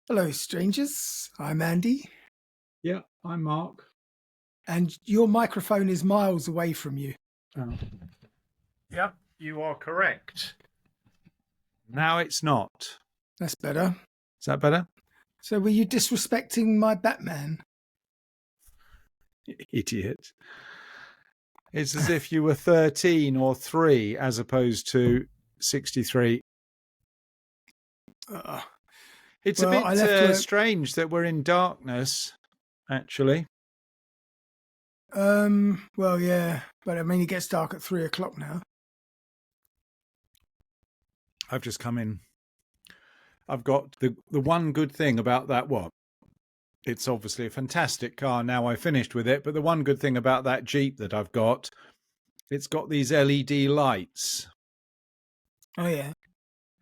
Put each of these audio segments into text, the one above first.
Hello, strangers. I'm Andy, Yeah, I'm Mark. and your microphone is miles away from you. Oh. Yep, you are correct. Now it's not. That's better. Is that better? So, were you disrespecting my Batman? Idiot. It's as if you were 13 or 3 as opposed to 63. Uh, It's well, a I bit left work. strange that we're in darkness, actually. Well, yeah, but I mean, it gets dark at 3 o'clock now. I've just come in. I've got the one good thing about that, what? It's obviously a fantastic car now I finished with it, but the one good thing about that Jeep that I've got, it's got these LED lights. Oh, yeah.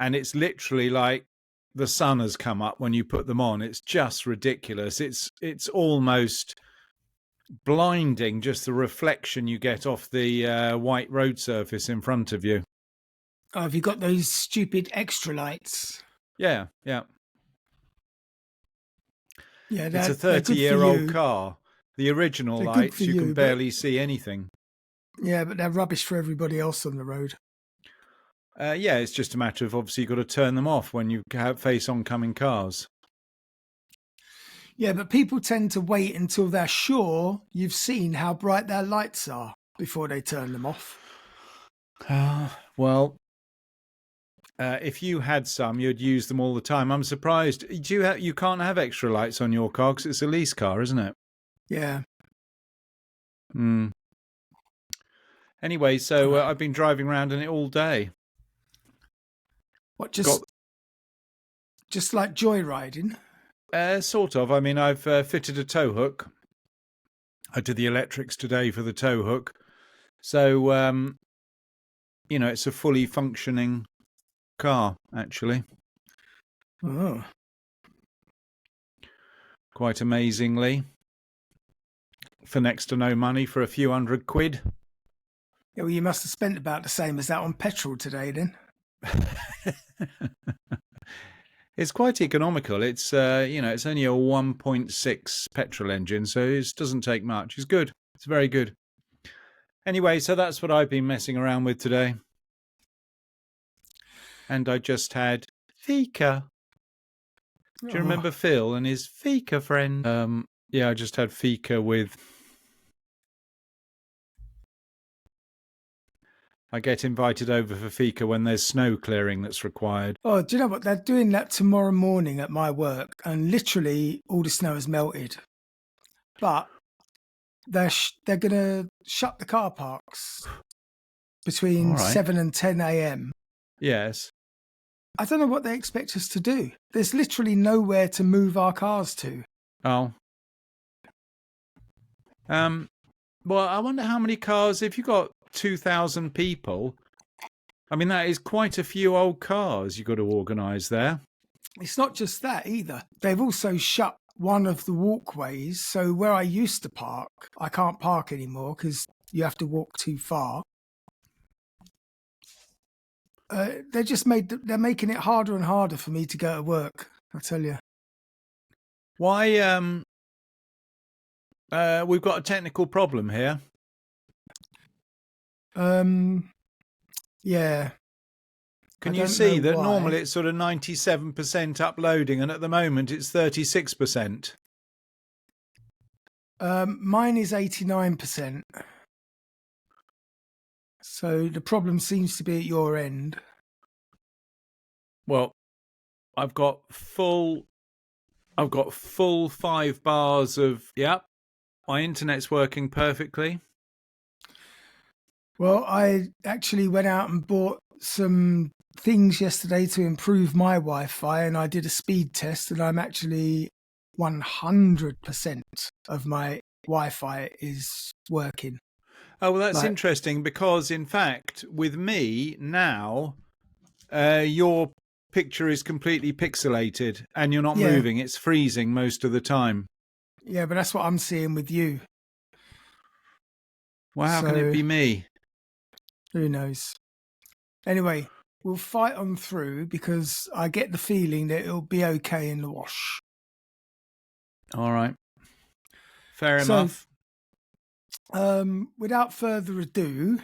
And it's literally like the sun has come up when you put them on. It's just ridiculous. It's almost blinding, just the reflection you get off the white road surface in front of you. Oh, have you got those stupid extra lights? Yeah. Yeah, It's a they're good for 30-year-old you. car. The original They're good for lights, you can you, barely see anything. yeah, but they're rubbish for everybody else on the road. Yeah, it's just a matter of obviously you've got to turn them off when you face oncoming cars. Yeah, but people tend to wait until they're sure you've seen how bright their lights are before they turn them off. Well, if you had some, you'd use them all the time. I'm surprised. You can't have extra lights on your car because it's a lease car, isn't it? Yeah. Hmm. Anyway, so I've been driving around in it all day. What, just like joyriding? Sort of. I mean, I've fitted a tow hook. I did the electrics today for the tow hook. So, it's a fully functioning car, actually. Oh. Quite amazingly. For next to no money, for a few £100. Yeah, well, you must have spent about the same as that on petrol today, then. It's quite economical. It's it's only a 1.6 petrol engine, so it doesn't take much. It's good. It's very good. Anyway, so that's what I've been messing around with today. And I just had fika. Do you remember Phil and his fika friend? Yeah, I just had fika with. I get invited over for fika when there's snow clearing that's required. Oh, do you know what? They're doing that tomorrow morning at my work, and literally all the snow has melted. But they're going to shut the car parks between 7 and 10 a.m. Yes. I don't know what they expect us to do. There's literally nowhere to move our cars to. Oh. Well, I wonder how many cars, if you've got 2,000 people, I mean, that is quite a few old cars you've got to organise there. It's not just that either. They've also shut one of the walkways. So where I used to park, I can't park anymore because you have to walk too far. They're making it harder and harder for me to go to work. I tell you. Why? We've got a technical problem here. Yeah. Can you see that normally it's sort of 97% uploading, and at the moment it's 36%? Mine is 89%. So the problem seems to be at your end. Well, I've got full 5 bars of, yep, my internet's working perfectly. Well, I actually went out and bought some things yesterday to improve my Wi-Fi, and I did a speed test, and I'm actually 100% of my Wi-Fi is working. Oh, well, that's interesting because, in fact, with me now, your picture is completely pixelated and you're not moving. It's freezing most of the time. Yeah, but that's what I'm seeing with you. Well, how can it be me? Who knows? Anyway, we'll fight on through because I get the feeling that it'll be okay in the wash. All right. Fair enough. Without further ado,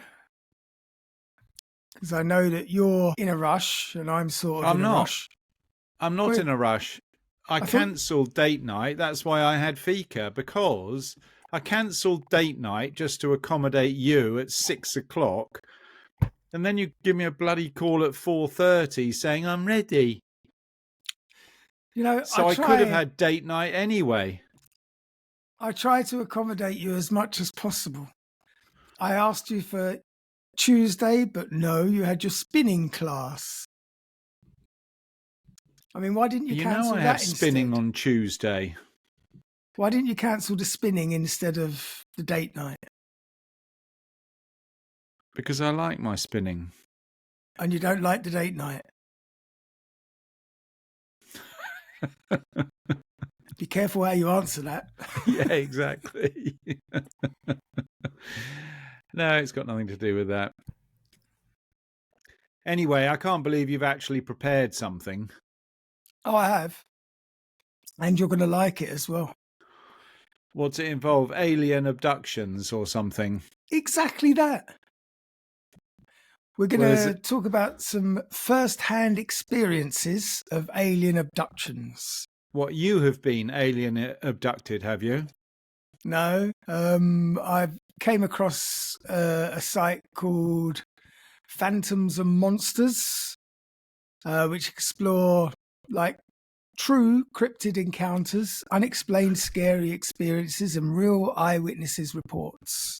because I know that you're in a rush and I'm sort of in a rush. I'm not in a rush. I cancelled date night. That's why I had fika, because I cancelled date night just to accommodate you at 6 o'clock. And then you give me a bloody call at 4:30 saying I'm ready. So I could have had date night anyway. I try to accommodate you as much as possible. I asked you for Tuesday, but no, you had your spinning class. I mean, why didn't you cancel that instead? I have spinning on Tuesday. Why didn't you cancel the spinning instead of the date night? Because I like my spinning. And you don't like the date night? Be careful how you answer that. Yeah, exactly. No, it's got nothing to do with that. Anyway, I can't believe you've actually prepared something. Oh, I have. And you're going to like it as well. What's it involve? Alien abductions or something? Exactly that. We're going to talk about some first-hand experiences of alien abductions. What, you have been alien abducted, have you? No. I came across a site called Phantoms and Monsters, which explore like true cryptid encounters, unexplained scary experiences, and real eyewitnesses' reports.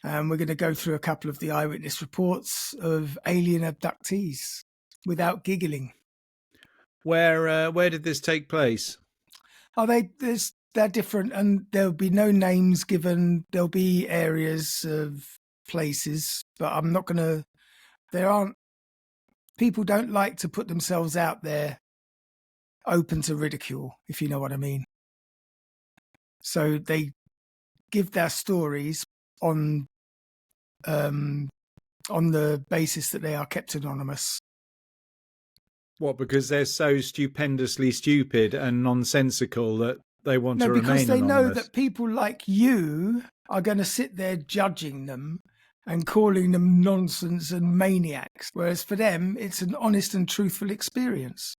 And we're going to go through a couple of the eyewitness reports of alien abductees without giggling. Where did this take place? Oh, they're different, and there'll be no names given. There'll be areas of places, but I'm not going to. People don't like to put themselves out there open to ridicule, if you know what I mean. So they give their stories on the basis that they are kept anonymous. What, because they're so stupendously stupid and nonsensical that they want to remain anonymous? No, because they know that people like you are going to sit there judging them and calling them nonsense and maniacs, whereas for them, it's an honest and truthful experience.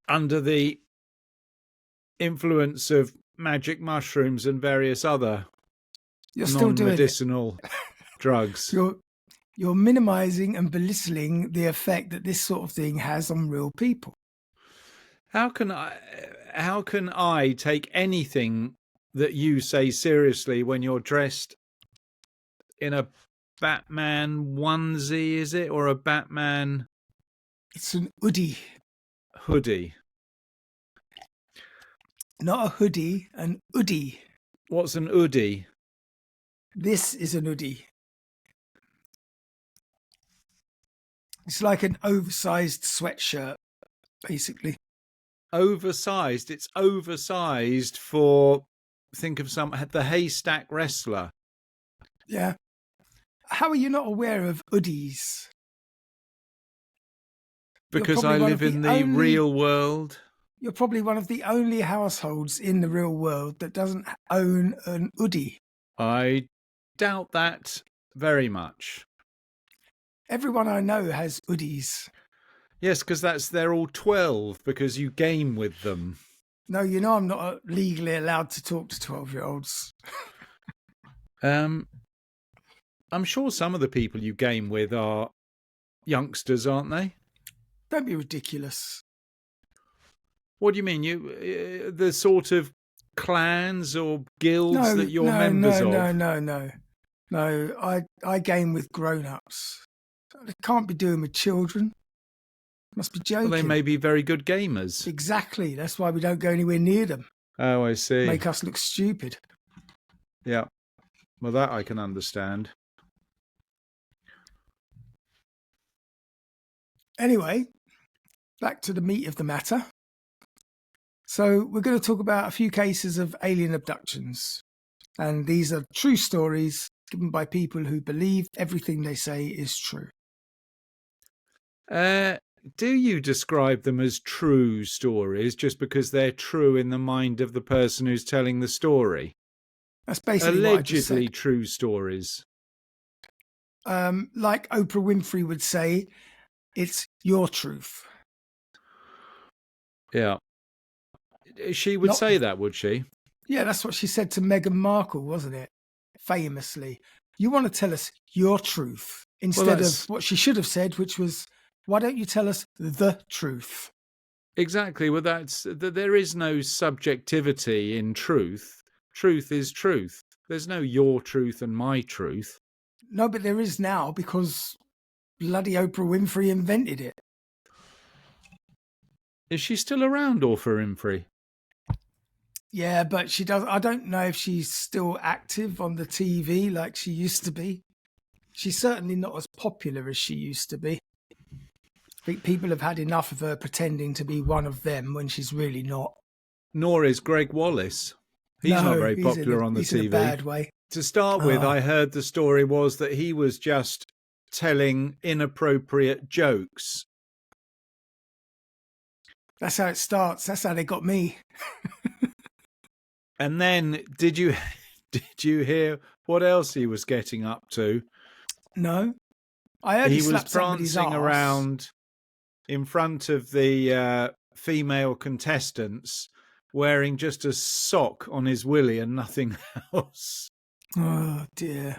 Under the influence of magic mushrooms and various other non-medicinal drugs. You're minimizing and belittling the effect that this sort of thing has on real people. How can I take anything that you say seriously when you're dressed in a Batman onesie, is it? Or a Batman... It's an hoodie. Hoodie. Not a hoodie, an hoodie. What's an hoodie? This is an hoodie. It's like an oversized sweatshirt, basically. Oversized? It's oversized for, think of the haystack wrestler. Yeah. How are you not aware of hoodies? Because I live in the real world. You're probably one of the only households in the real world that doesn't own an hoodie. I doubt that very much. Everyone I know has hoodies. Yes, because they're all 12 because you game with them. No, you know I'm not legally allowed to talk to 12-year-olds. I'm sure some of the people you game with are youngsters, aren't they? Don't be ridiculous. What do you mean? The sort of clans or guilds that you're members of? No. I game with grown-ups. I can't be doing with children. Must be joking. Well, they may be very good gamers. Exactly. That's why we don't go anywhere near them. Oh, I see. Make us look stupid. Yeah. Well, that I can understand. Anyway, back to the meat of the matter. So we're going to talk about a few cases of alien abductions. And these are true stories given by people who believe everything they say is true. Do you describe them as true stories just because they're true in the mind of the person who's telling the story? That's basically what I just said. Allegedly true stories. Like Oprah Winfrey would say, it's your truth. Yeah. She would say that, would she? Yeah, that's what she said to Meghan Markle, wasn't it? Famously. You want to tell us your truth instead of what she should have said, which was, why don't you tell us the truth? Exactly. Well, there is no subjectivity in truth. Truth is truth. There's no your truth and my truth. No, but there is now because bloody Oprah Winfrey invented it. Is she still around, Oprah Winfrey? Yeah, but she does. I don't know if she's still active on the TV like she used to be. She's certainly not as popular as she used to be. I think people have had enough of her pretending to be one of them when she's really not. Nor is Greg Wallace. He's not very popular on the TV. In a bad way. To start with, I heard the story was that he was just telling inappropriate jokes. That's how it starts. That's how they got me. And then did you hear what else he was getting up to? No. I heard he was prancing around in front of the female contestants wearing just a sock on his willy and nothing else. Oh dear.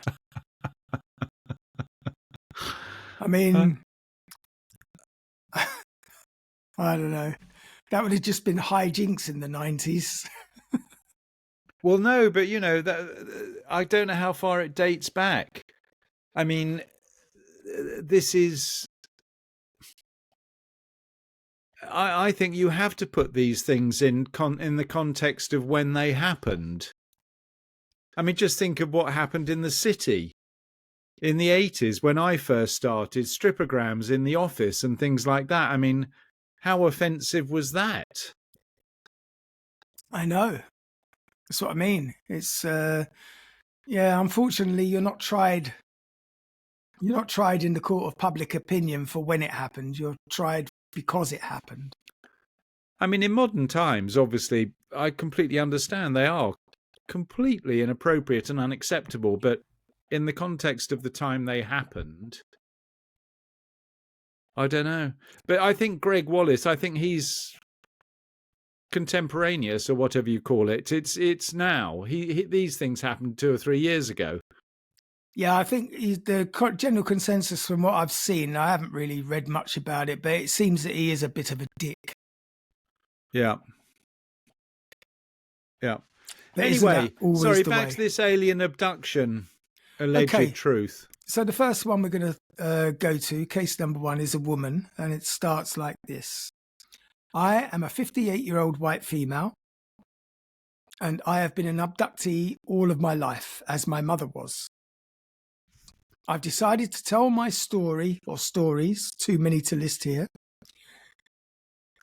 I mean, I don't know. That would have just been hijinks in the 90s. Well, no, but I don't know how far it dates back. I mean, this is. I think you have to put these things in the context of when they happened. I mean, just think of what happened in the city in the 80s when I first started, stripograms in the office and things like that. I mean, how offensive was that? I know. That's what I mean. It's, unfortunately, you're not tried in the court of public opinion for when it happened. You're tried because it happened. I mean, in modern times, obviously, I completely understand they are completely inappropriate and unacceptable, but in the context of the time they happened, I don't know. But I think Greg Wallace, I think he's contemporaneous or whatever you call it. It's now. These things happened 2 or 3 years ago. Yeah, I think the general consensus from what I've seen, I haven't really read much about it, but it seems that he is a bit of a dick. Yeah. Yeah. But anyway, sorry, back to this alien abduction alleged truth. So the first one we're going to go to, case number 1, is a woman, and it starts like this. I am a 58-year-old white female, and I have been an abductee all of my life, as my mother was. I've decided to tell my story, or stories, too many to list here.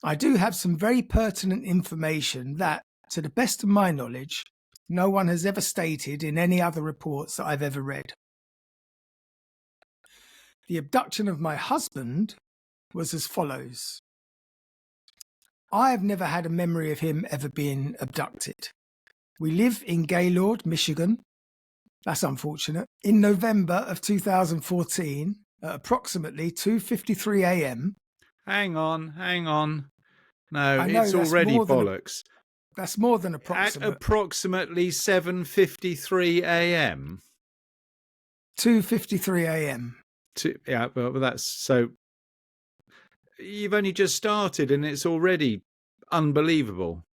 I do have some very pertinent information that, to the best of my knowledge, no one has ever stated in any other reports that I've ever read. The abduction of my husband was as follows. I have never had a memory of him ever being abducted. We live in Gaylord, Michigan. That's unfortunate. In November of 2014, at approximately 2:53 a.m. Hang on. No, it's already bollocks. That's more than approximate. At approximately 7:53 a.m. 2:53 a.m. Yeah, well, that's so. You've only just started, and it's already unbelievable.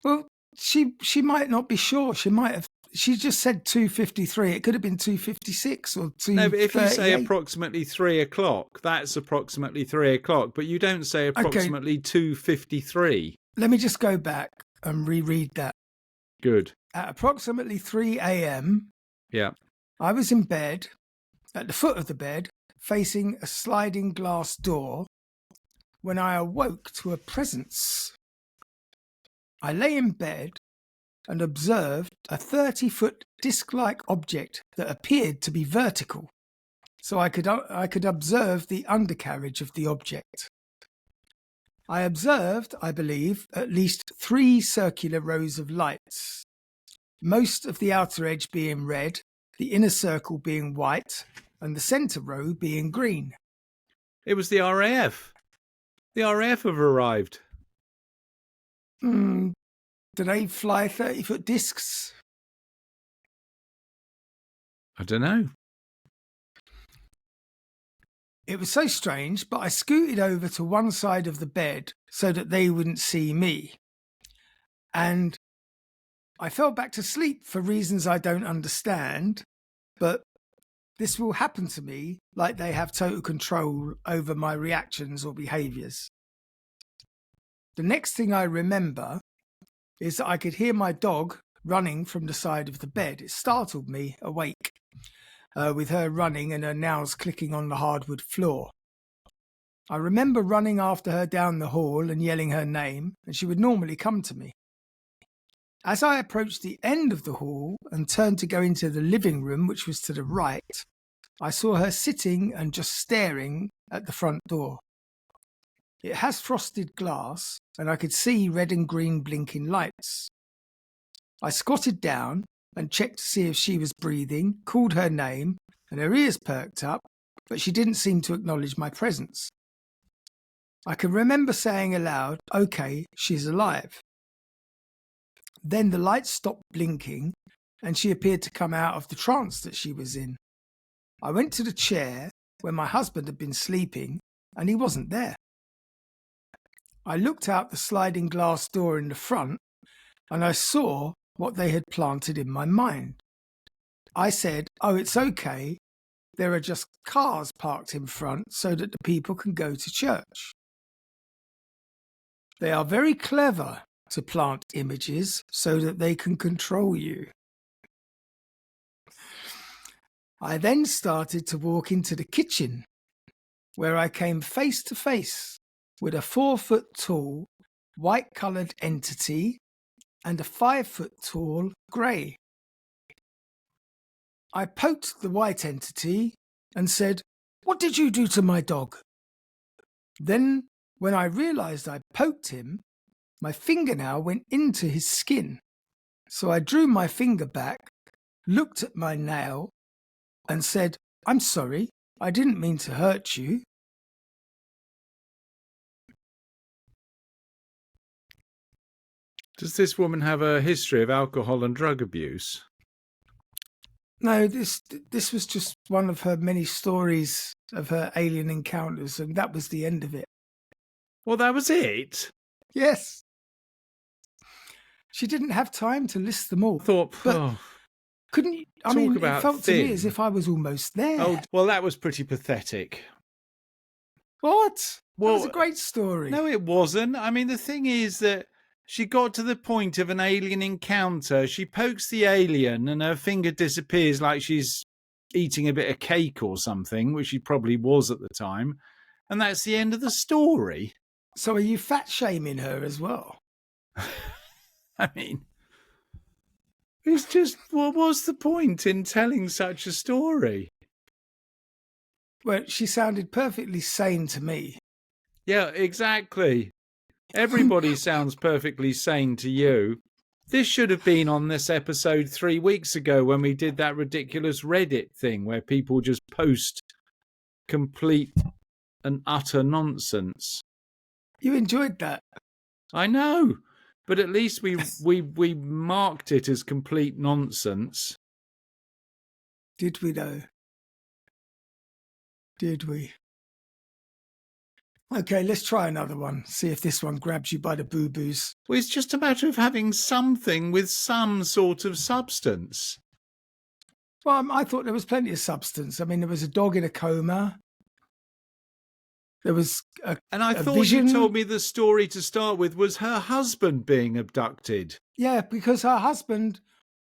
Well, she might not be sure. She just said 2:53. It could have been 2:56 or 2:38. No, but if you say approximately 3 o'clock, that's approximately 3 o'clock. But you don't say approximately 2:53. Let me just go back and reread that. Good. At approximately 3 a.m., yeah, I was in bed, at the foot of the bed, facing a sliding glass door, when I awoke to a presence. I lay in bed and observed a 30-foot disc-like object that appeared to be vertical, so I could observe the undercarriage of the object. I observed, I believe, at least 3 circular rows of lights, most of the outer edge being red, the inner circle being white, and the centre row being green. It was the RAF. The RAF have arrived. Do they fly 30-foot discs? I don't know. It was so strange, but I scooted over to one side of the bed so that they wouldn't see me. And I fell back to sleep for reasons I don't understand, but this will happen to me like they have total control over my reactions or behaviours. The next thing I remember is that I could hear my dog running from the side of the bed. It startled me awake, with her running and her nails clicking on the hardwood floor. I remember running after her down the hall and yelling her name, and she would normally come to me. As I approached the end of the hall and turned to go into the living room, which was to the right, I saw her sitting and just staring at the front door. It has frosted glass, and I could see red and green blinking lights. I squatted down and checked to see if she was breathing, called her name, and her ears perked up, but she didn't seem to acknowledge my presence. I can remember saying aloud, "Okay, she's alive." Then the lights stopped blinking, and she appeared to come out of the trance that she was in. I went to the chair where my husband had been sleeping, and he wasn't there. I looked out the sliding glass door in the front, and I saw what they had planted in my mind. I said, "Oh, it's okay. There are just cars parked in front so that the people can go to church." They are very clever to plant images so that they can control you. I then started to walk into the kitchen, where I came face to face with a 4-foot-tall, white-coloured entity and a 5-foot-tall grey. I poked the white entity and said, "What did you do to my dog?" Then, when I realised I poked him, my fingernail went into his skin. So I drew my finger back, looked at my nail, and said, "I'm sorry, I didn't mean to hurt you." Does this woman have a history of alcohol and drug abuse? No, this was just one of her many stories of her alien encounters, and that was the end of it. Well, that was it. Yes. She didn't have time to list them all. I thought, but couldn't you? I mean, it felt to me as if I was almost there. Oh, well, that was pretty pathetic. What? Well, that was a great story. No, it wasn't. I mean, the thing is that she got to the point of an alien encounter. She pokes the alien and her finger disappears like she's eating a bit of cake or something, which she probably was at the time. And that's the end of the story. So are you fat shaming her as well? I mean, it's just, what was the point in telling such a story? Well, she sounded perfectly sane to me. Yeah, exactly. Everybody sounds perfectly sane to you. This should have been on this episode 3 weeks ago when we did that ridiculous Reddit thing where people just post complete and utter nonsense. You enjoyed that. I know, but at least we marked it as complete nonsense. Did we though? Did we? Okay, let's try another one. See if this one grabs you by the boo-boos. Well, it's just a matter of having something with some sort of substance. Well, I thought there was plenty of substance. I mean, there was a dog in a coma. There was and I thought vision. You told me the story to start with was her husband being abducted. Yeah, because her husband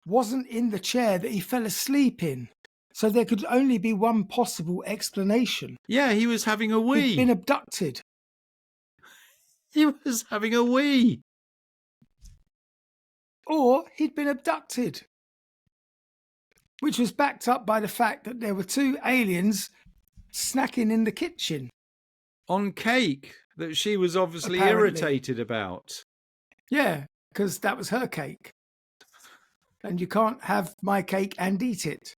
wasn't in the chair that he fell asleep in. So there could only be one possible explanation. Yeah, he was having a wee. He'd been abducted. He was having a wee. Or he'd been abducted, which was backed up by the fact that there were 2 aliens snacking in the kitchen. On cake that she was obviously Apparently. irritated about. Yeah, because that was her cake. And you can't have my cake and eat it.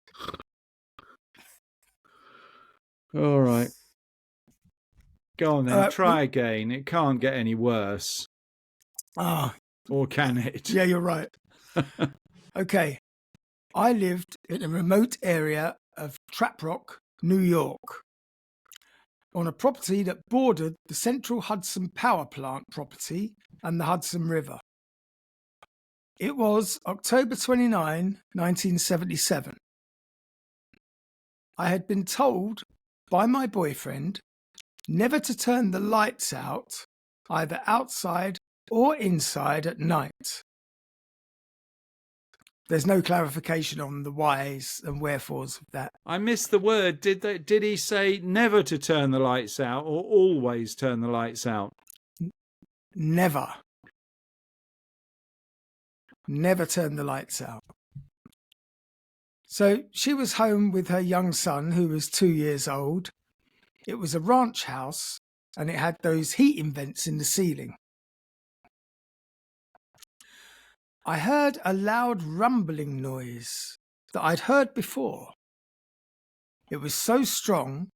All right. Go on then, try well- again. It can't get any worse. Ah, Or can it? yeah, you're right. Okay. I lived in a remote area of Trap Rock, New York, on a property that bordered the Central Hudson Power Plant property and the Hudson River. It was October 29, 1977. I had been told by my boyfriend never to turn the lights out, either outside or inside at night. There's no clarification on the whys and wherefores of that. I missed the word. Did he say never to turn the lights out or always turn the lights out? Never. Never turn the lights out. So she was home with her young son, who was 2 years old. It was a ranch house, and it had those heating vents in the ceiling. I heard a loud rumbling noise that I'd heard before. It was so strong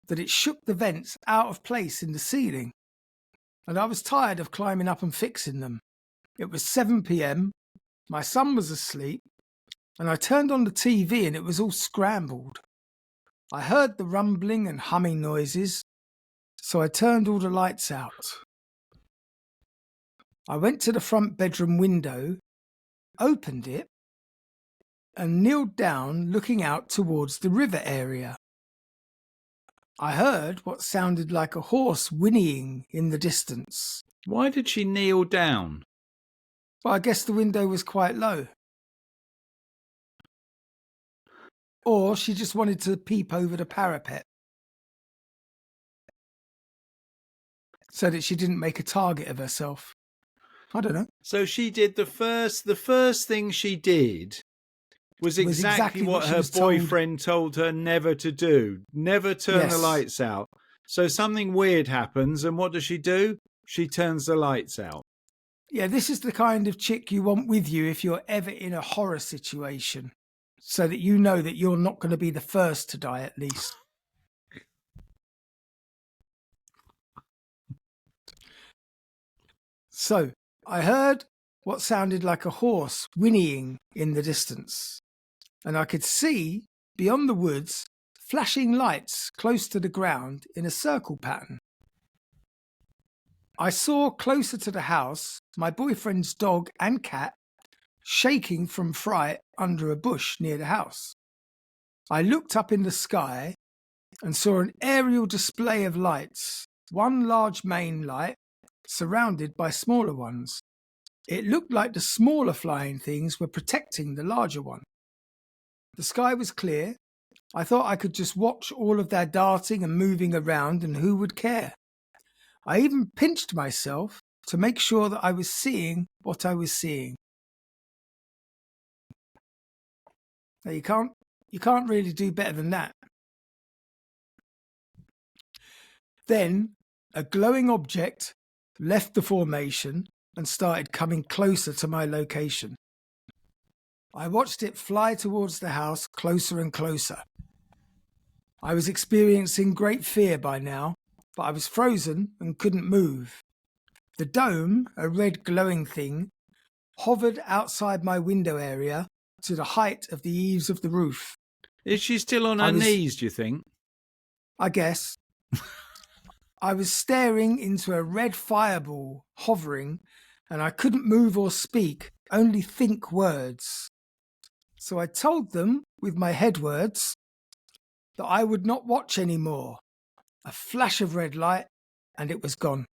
that it shook the vents out of place in the ceiling, and I was tired of climbing up and fixing them. It was 7 p.m, my son was asleep, and I turned on the TV and it was all scrambled. I heard the rumbling and humming noises, so I turned all the lights out. I went to the front bedroom window, opened it, and kneeled down looking out towards the river area. I heard what sounded like a horse whinnying in the distance. Why did she kneel down? Well, I guess the window was quite low. Or she just wanted to peep over the parapet so that she didn't make a target of herself. I don't know. So she did the first thing she did was exactly what her boyfriend told her never to do. Never turn the lights out. So something weird happens, and what does she do? She turns the lights out. Yeah, this is the kind of chick you want with you if you're ever in a horror situation, so that you know that you're not going to be the first to die at least. So, I heard what sounded like a horse whinnying in the distance, and I could see, beyond the woods, flashing lights close to the ground in a circle pattern. I saw closer to the house my boyfriend's dog and cat shaking from fright under a bush near the house. I looked up in the sky and saw an aerial display of lights, one large main light surrounded by smaller ones. It looked like the smaller flying things were protecting the larger one. The sky was clear. I thought I could just watch all of their darting and moving around, and who would care? I even pinched myself to make sure that I was seeing what I was seeing. Now, you can't really do better than that. Then a glowing object left the formation and started coming closer to my location. I watched it fly towards the house closer and closer. I was experiencing great fear by now, but I was frozen and couldn't move. The dome, a red glowing thing, hovered outside my window area to the height of the eaves of the roof. Is she still on her knees, do you think? I guess. I was staring into a red fireball hovering, and I couldn't move or speak, only think words. So I told them, with my head words, that I would not watch anymore. A flash of red light, and it was gone.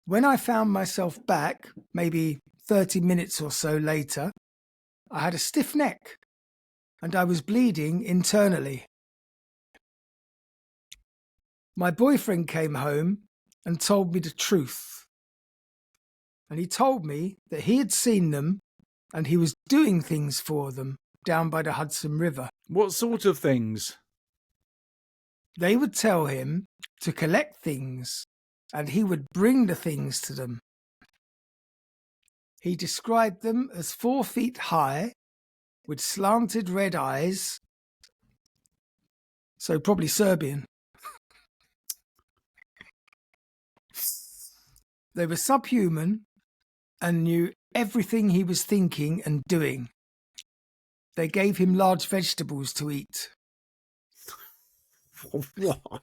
When I found myself back, maybe 30 minutes or so later, I had a stiff neck, and I was bleeding internally. My boyfriend came home and told me the truth. and he told me that he had seen them and he was doing things for them down by the Hudson River. What sort of things? They would tell him to collect things, and he would bring the things to them. He described them as 4 feet high, with slanted red eyes, so probably Serbian. They were subhuman and knew everything he was thinking and doing. They gave him large vegetables to eat. What?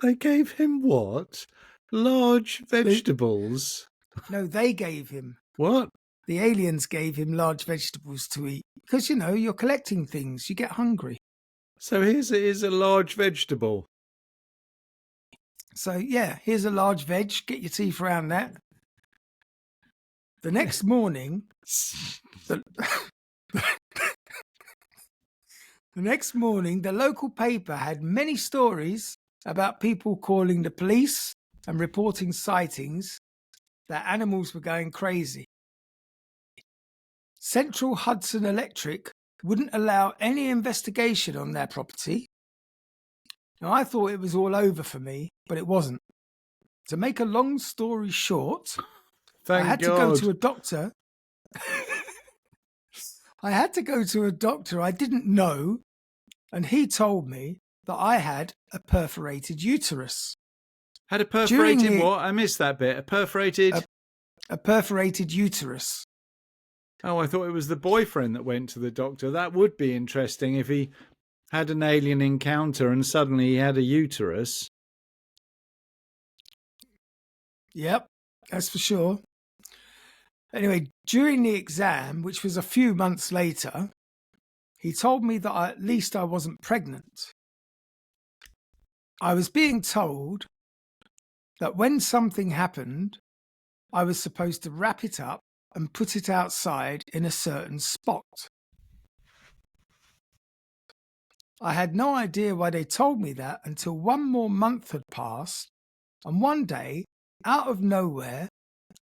They gave him what? Large vegetables? No, they gave him. What? The aliens gave him large vegetables to eat. Because, you're collecting things. You get hungry. So here's a large vegetable. So, yeah, here's a large veg. Get your teeth around that. The next morning, the local paper had many stories about people calling the police and reporting sightings that animals were going crazy. Central Hudson Electric wouldn't allow any investigation on their property. Now, I thought it was all over for me, but it wasn't. To make a long story short, Thank I had God. to go to a doctor. I had to go to a doctor I didn't know, and he told me that I had a perforated uterus. Had a perforated what? I missed that bit. A perforated... A perforated uterus. Oh, I thought it was the boyfriend that went to the doctor. That would be interesting if he had an alien encounter and suddenly he had a uterus. Yep, that's for sure. Anyway, during the exam, which was a few months later, he told me that at least I wasn't pregnant. I was being told that when something happened, I was supposed to wrap it up and put it outside in a certain spot. I had no idea why they told me that until one more month had passed, and one day, out of nowhere,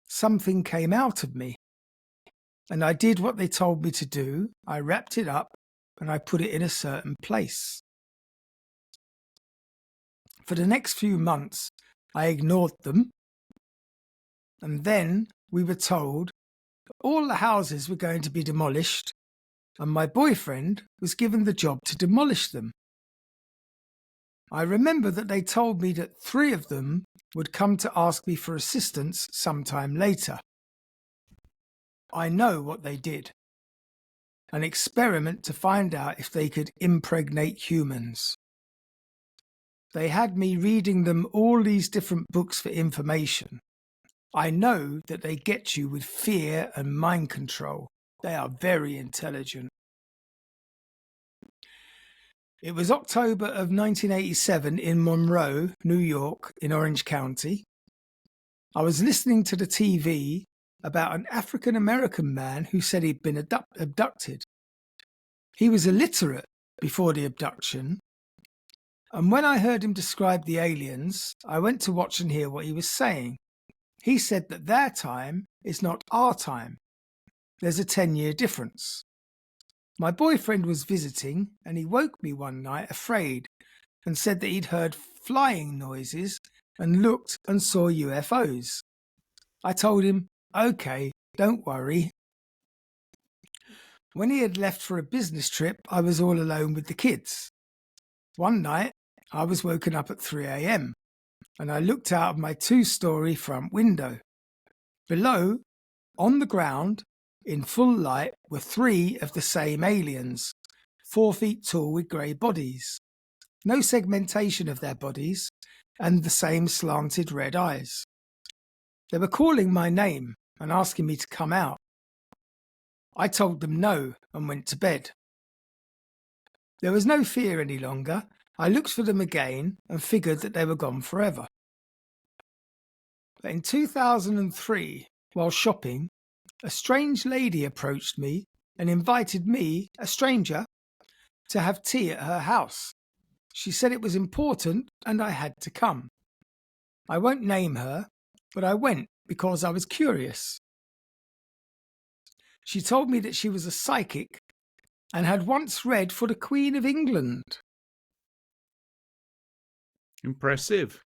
something came out of me. And I did what they told me to do. I wrapped it up and I put it in a certain place. For the next few months, I ignored them. And then we were told that all the houses were going to be demolished, and my boyfriend was given the job to demolish them. I remember that they told me that 3 of them would come to ask me for assistance sometime later. I know what they did. An experiment to find out if they could impregnate humans. They had me reading them all these different books for information. I know that they get you with fear and mind control. They are very intelligent. It was October of 1987 in Monroe, New York, in Orange County. I was listening to the TV about an African-American man who said he'd been abducted. He was illiterate before the abduction, and when I heard him describe the aliens, I went to watch and hear what he was saying. He said that their time is not our time. There's a 10-year difference. My boyfriend was visiting, and he woke me one night afraid and said that he'd heard flying noises and looked and saw UFOs. I told him, "Okay, don't worry." When he had left for a business trip, I was all alone with the kids. One night, I was woken up at 3 a.m. and I looked out of my 2-story front window. Below, on the ground, in full light, were 3 of the same aliens, 4 feet tall with grey bodies. No segmentation of their bodies, and the same slanted red eyes. They were calling my name and asking me to come out. I told them no and went to bed. There was no fear any longer. I looked for them again and figured that they were gone forever. But in 2003, while shopping, a strange lady approached me and invited me, a stranger, to have tea at her house. She said it was important and I had to come. I won't name her, but I went because I was curious. She told me that she was a psychic and had once read for the Queen of England. Impressive.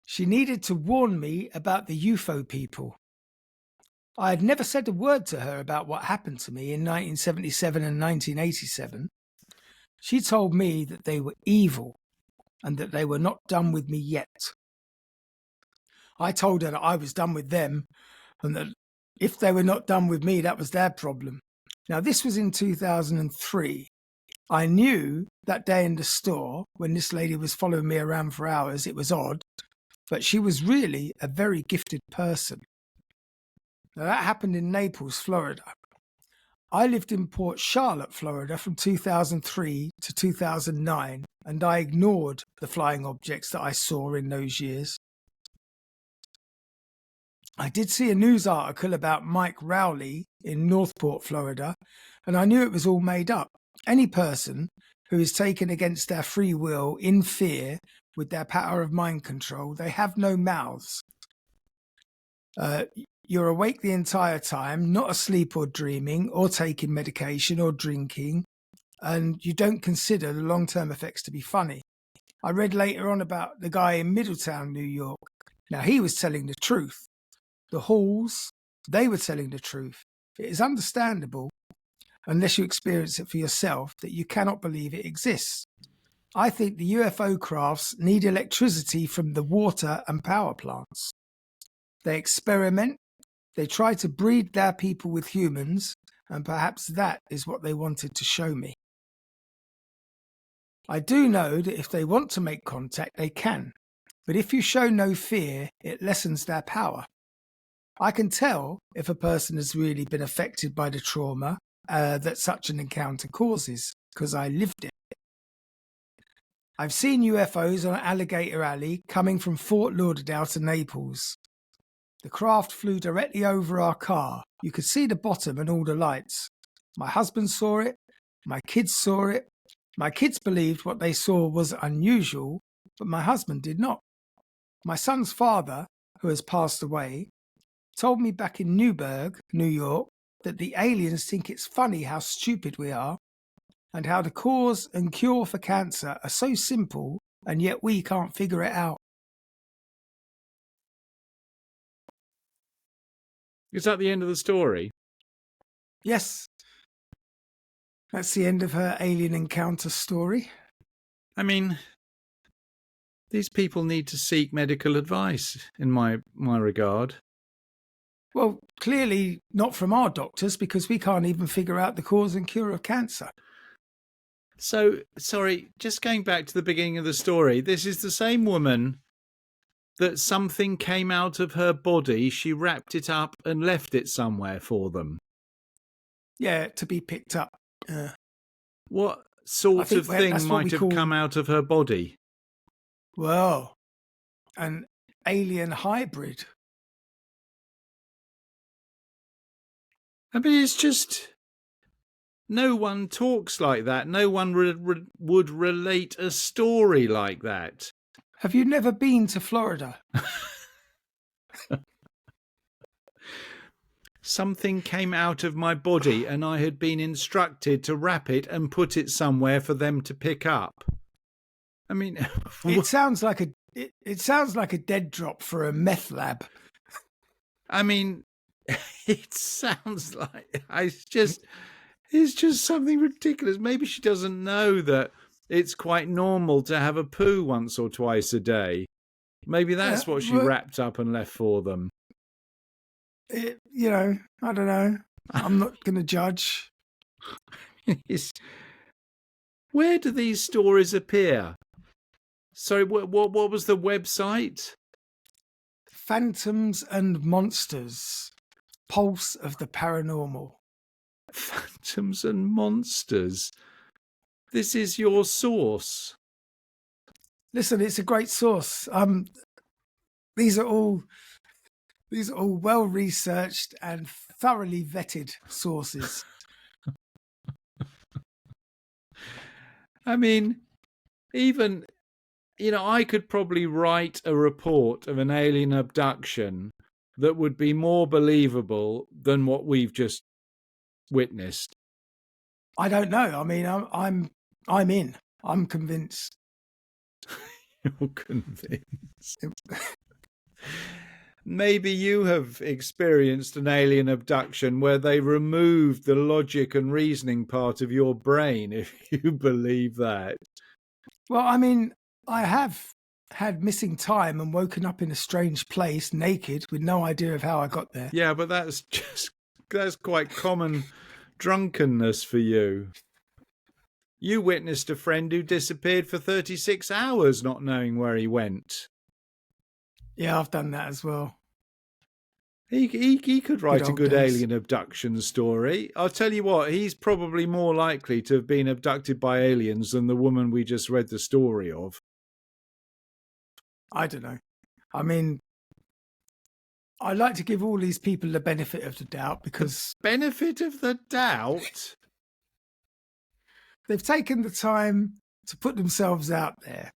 She needed to warn me about the UFO people. I had never said a word to her about what happened to me in 1977 and 1987. She told me that they were evil and that they were not done with me yet. I told her that I was done with them and that if they were not done with me, that was their problem. Now, this was in 2003. I knew that day in the store when this lady was following me around for hours, it was odd, but she was really a very gifted person. Now, that happened in Naples, Florida. I lived in Port Charlotte, Florida from 2003 to 2009, and I ignored the flying objects that I saw in those years. I did see a news article about Mike Rowley in Northport, Florida, and I knew it was all made up. Any person who is taken against their free will in fear with their power of mind control, they have no mouths. You're awake the entire time, not asleep or dreaming or taking medication or drinking, and you don't consider the long-term effects to be funny. I read later on about the guy in Middletown, New York. Now, he was telling the truth. The halls, they were telling the truth. It is understandable, unless you experience it for yourself, that you cannot believe it exists. I think the UFO crafts need electricity from the water and power plants. They experiment, they try to breed their people with humans, and perhaps that is what they wanted to show me. I do know that if they want to make contact, they can. But if you show no fear, it lessens their power. I can tell if a person has really been affected by the trauma that such an encounter causes, because I lived it. I've seen UFOs on Alligator Alley coming from Fort Lauderdale to Naples. The craft flew directly over our car. You could see the bottom and all the lights. My husband saw it. My kids saw it. My kids believed what they saw was unusual, but my husband did not. My son's father, who has passed away, told me back in Newburgh, New York, that the aliens think it's funny how stupid we are and how the cause and cure for cancer are so simple and yet we can't figure it out. Is that the end of the story? Yes. That's the end of her alien encounter story. I mean, these people need to seek medical advice, in my regard. Well, clearly not from our doctors, because we can't even figure out the cause and cure of cancer. So, sorry, just going back to the beginning of the story, this is the same woman that something came out of her body, she wrapped it up and left it somewhere for them. Yeah, to be picked up. What sort of thing might have come out of her body? Well, an alien hybrid. I mean, it's just... No one talks like that. No one would relate a story like that. Have you never been to Florida? Something came out of my body and I had been instructed to wrap it and put it somewhere for them to pick up. I mean... It sounds like a dead drop for a meth lab. I mean, it sounds like... It's just something ridiculous. Maybe she doesn't know that it's quite normal to have a poo once or twice a day. Maybe that's what she wrapped up and left for them. I don't know. I'm not going to judge. Where do these stories appear? Sorry, what was the website? Phantoms and Monsters. Pulse of the Paranormal. Phantoms and Monsters. This is your source. Listen, it's a great source. These are all well researched and thoroughly vetted sources. I mean, even, I could probably write a report of an alien abduction that would be more believable than what we've just witnessed? I don't know. I mean, I'm in. I'm convinced. You're convinced. Maybe you have experienced an alien abduction where they removed the logic and reasoning part of your brain, if you believe that. Well, I mean, I have had missing time and woken up in a strange place, naked, with no idea of how I got there. Yeah, but that's quite common drunkenness for you. You witnessed a friend who disappeared for 36 hours not knowing where he went. Yeah, I've done that as well. He could write a good days. alien abduction story. I'll tell you what, he's probably more likely to have been abducted by aliens than the woman we just read the story of. I don't know. I mean, I like to give all these people the benefit of the doubt because... The benefit of the doubt? They've taken the time to put themselves out there.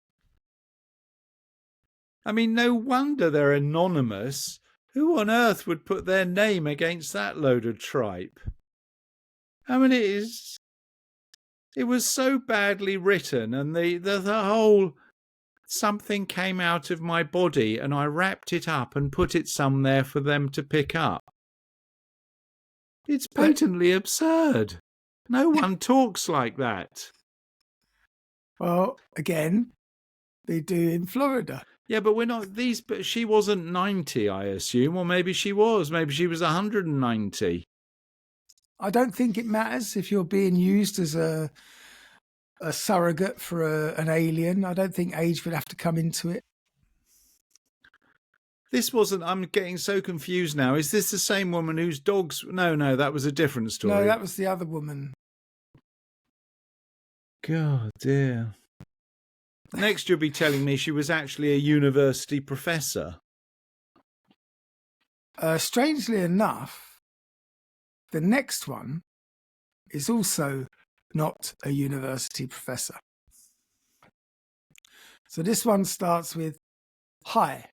I mean, no wonder they're anonymous. Who on earth would put their name against that load of tripe? I mean, it was so badly written, and the whole something came out of my body and I wrapped it up and put it somewhere for them to pick up. It's patently absurd. No one talks like that. Well, again, they do in Florida. Yeah, but we're not these. But she wasn't 90, I assume, or maybe she was. Maybe she was 190. I don't think it matters if you're being used as a surrogate for an alien. I don't think age would have to come into it. This wasn't. I'm getting so confused now. Is this the same woman whose dogs? No, that was a different story. No, that was the other woman. God, dear. Next, you'll be telling me she was actually a university professor. Strangely enough, the next one is also not a university professor. So this one starts with, "Hi.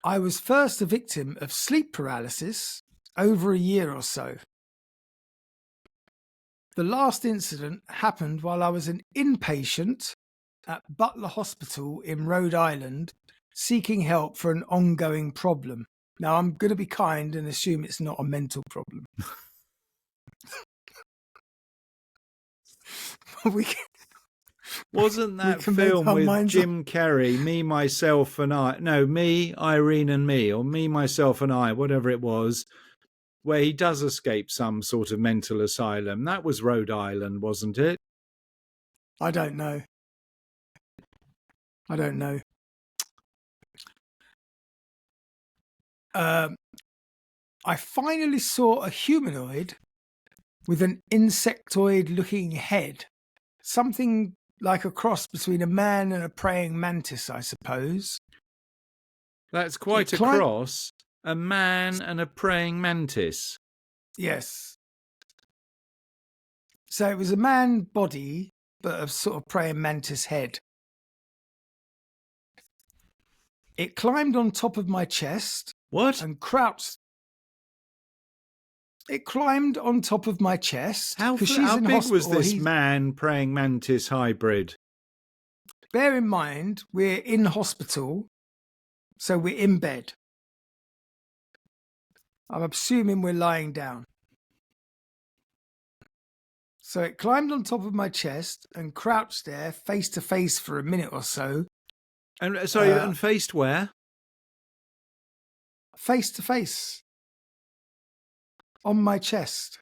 I was first a victim of sleep paralysis over a year or so. The last incident happened while I was an inpatient at Butler Hospital in Rhode Island, seeking help for an ongoing problem." Now, I'm going to be kind and assume it's not a mental problem. Wasn't that film with Jim Carrey, Me, Myself and I? No, Me, Irene and Me, or Me, Myself and I, whatever it was, where he does escape some sort of mental asylum. That was Rhode Island, wasn't it? I don't know. I finally saw a humanoid with an insectoid-looking head. Something like a cross between a man and a praying mantis, I suppose. That's quite a cross. A man and a praying mantis. Yes. So it was a man body, but a sort of praying mantis head. It climbed on top of my chest. What? And crouched. It climbed on top of my chest. How big was this man praying mantis hybrid? Bear in mind, we're in hospital, so we're in bed. I'm assuming we're lying down. So it climbed on top of my chest and crouched there face to face for a minute or so. And and faced where? Face to face. On my chest.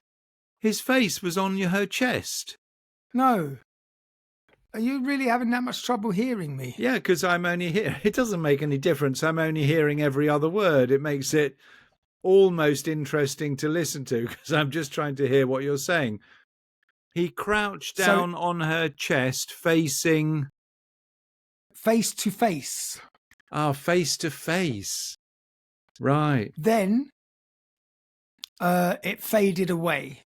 His face was on her chest? No. Are you really having that much trouble hearing me? Yeah, because I'm only here. It doesn't make any difference. I'm only hearing every other word. It makes it almost interesting to listen to because I'm just trying to hear what you're saying. He crouched down on her chest, facing... Face to face. Ah, face to face. Right. Then it faded away.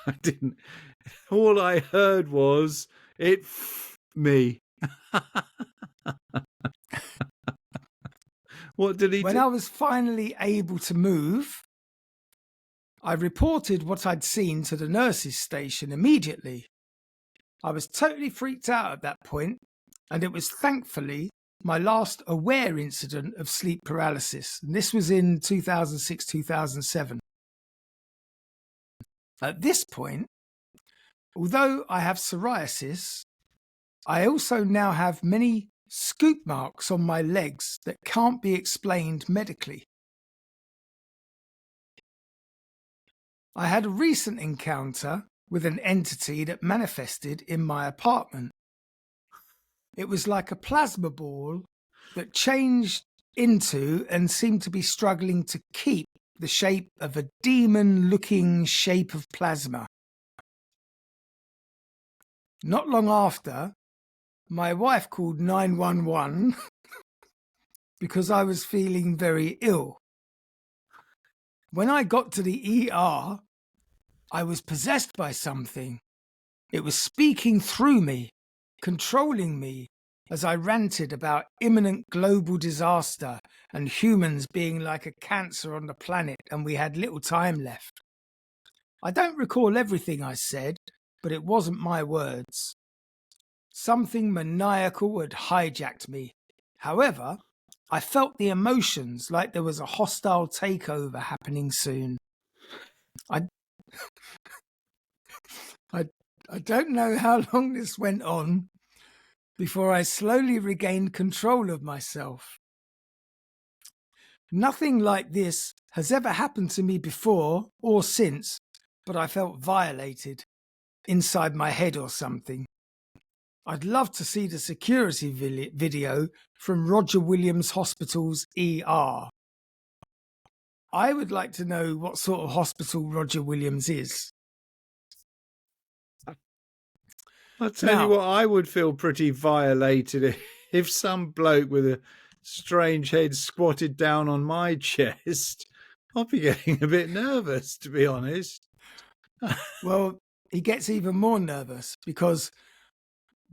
I didn't... All I heard was, me. What did he When do? I was finally able to move, I reported what I'd seen to the nurses' station immediately. I was totally freaked out at that point, and it was thankfully my last aware incident of sleep paralysis. And this was in 2006, 2007. At this point, although I have psoriasis, I also now have many scoop marks on my legs that can't be explained medically. I had a recent encounter with an entity that manifested in my apartment. It was like a plasma ball that changed into and seemed to be struggling to keep the shape of a demon-looking shape of plasma. Not long after, my wife called 911 because I was feeling very ill. When I got to the ER, I was possessed by something. It was speaking through me, controlling me, as I ranted about imminent global disaster and humans being like a cancer on the planet and we had little time left. I don't recall everything I said, but it wasn't my words. Something maniacal had hijacked me. However, I felt the emotions like there was a hostile takeover happening soon. I don't know how long this went on before I slowly regained control of myself. Nothing like this has ever happened to me before or since, but I felt violated inside my head or something. I'd love to see the security video from Roger Williams Hospital's ER. I would like to know what sort of hospital Roger Williams is. I'll tell you what, I would feel pretty violated if some bloke with a strange head squatted down on my chest. I'd be getting a bit nervous, to be honest. Well, he gets even more nervous because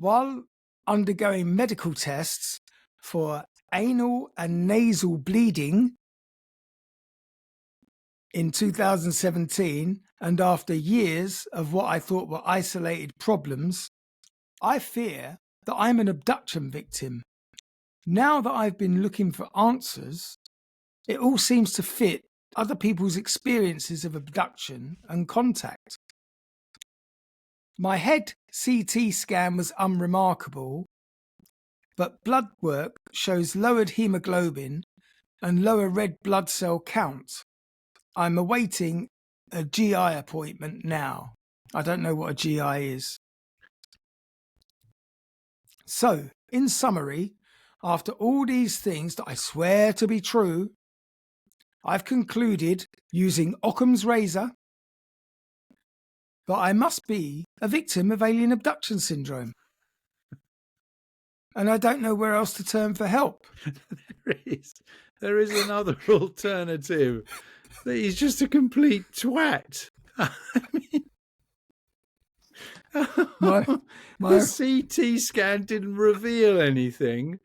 while undergoing medical tests for anal and nasal bleeding in 2017, and after years of what I thought were isolated problems, I fear that I'm an abduction victim. Now that I've been looking for answers, it all seems to fit other people's experiences of abduction and contact. My head CT scan was unremarkable, but blood work shows lowered hemoglobin and lower red blood cell count. I'm awaiting a GI appointment now. I don't know what a GI is. So, in summary, after all these things that I swear to be true, I've concluded, using Occam's razor, that I must be a victim of alien abduction syndrome. And I don't know where else to turn for help. There is another alternative. That he's just a complete twat. I mean, the CT scan didn't reveal anything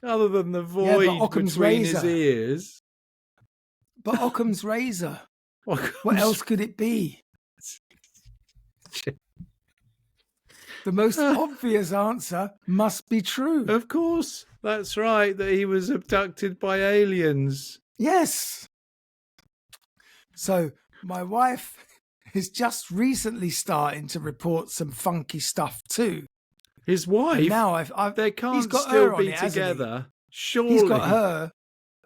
other than the void between his ears. But Occam's razor. What else could it be? The most obvious answer must be true. Of course, that's right, that he was abducted by aliens. Yes. So my wife is just recently starting to report some funky stuff too. His wife? And now they can't still be together. Surely.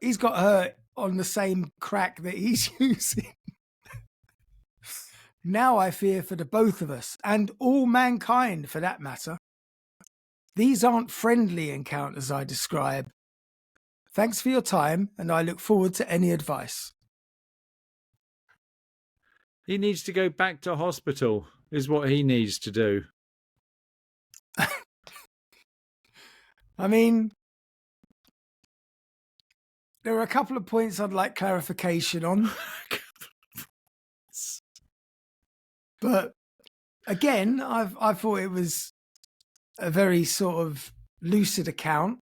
He's got her on the same crack that he's using. Now I fear for the both of us, and all mankind for that matter. These aren't friendly encounters I describe. Thanks for your time, and I look forward to any advice. He needs to go back to hospital, is what he needs to do. I mean, there are a couple of points I'd like clarification on. But again, I thought it was a very sort of lucid account.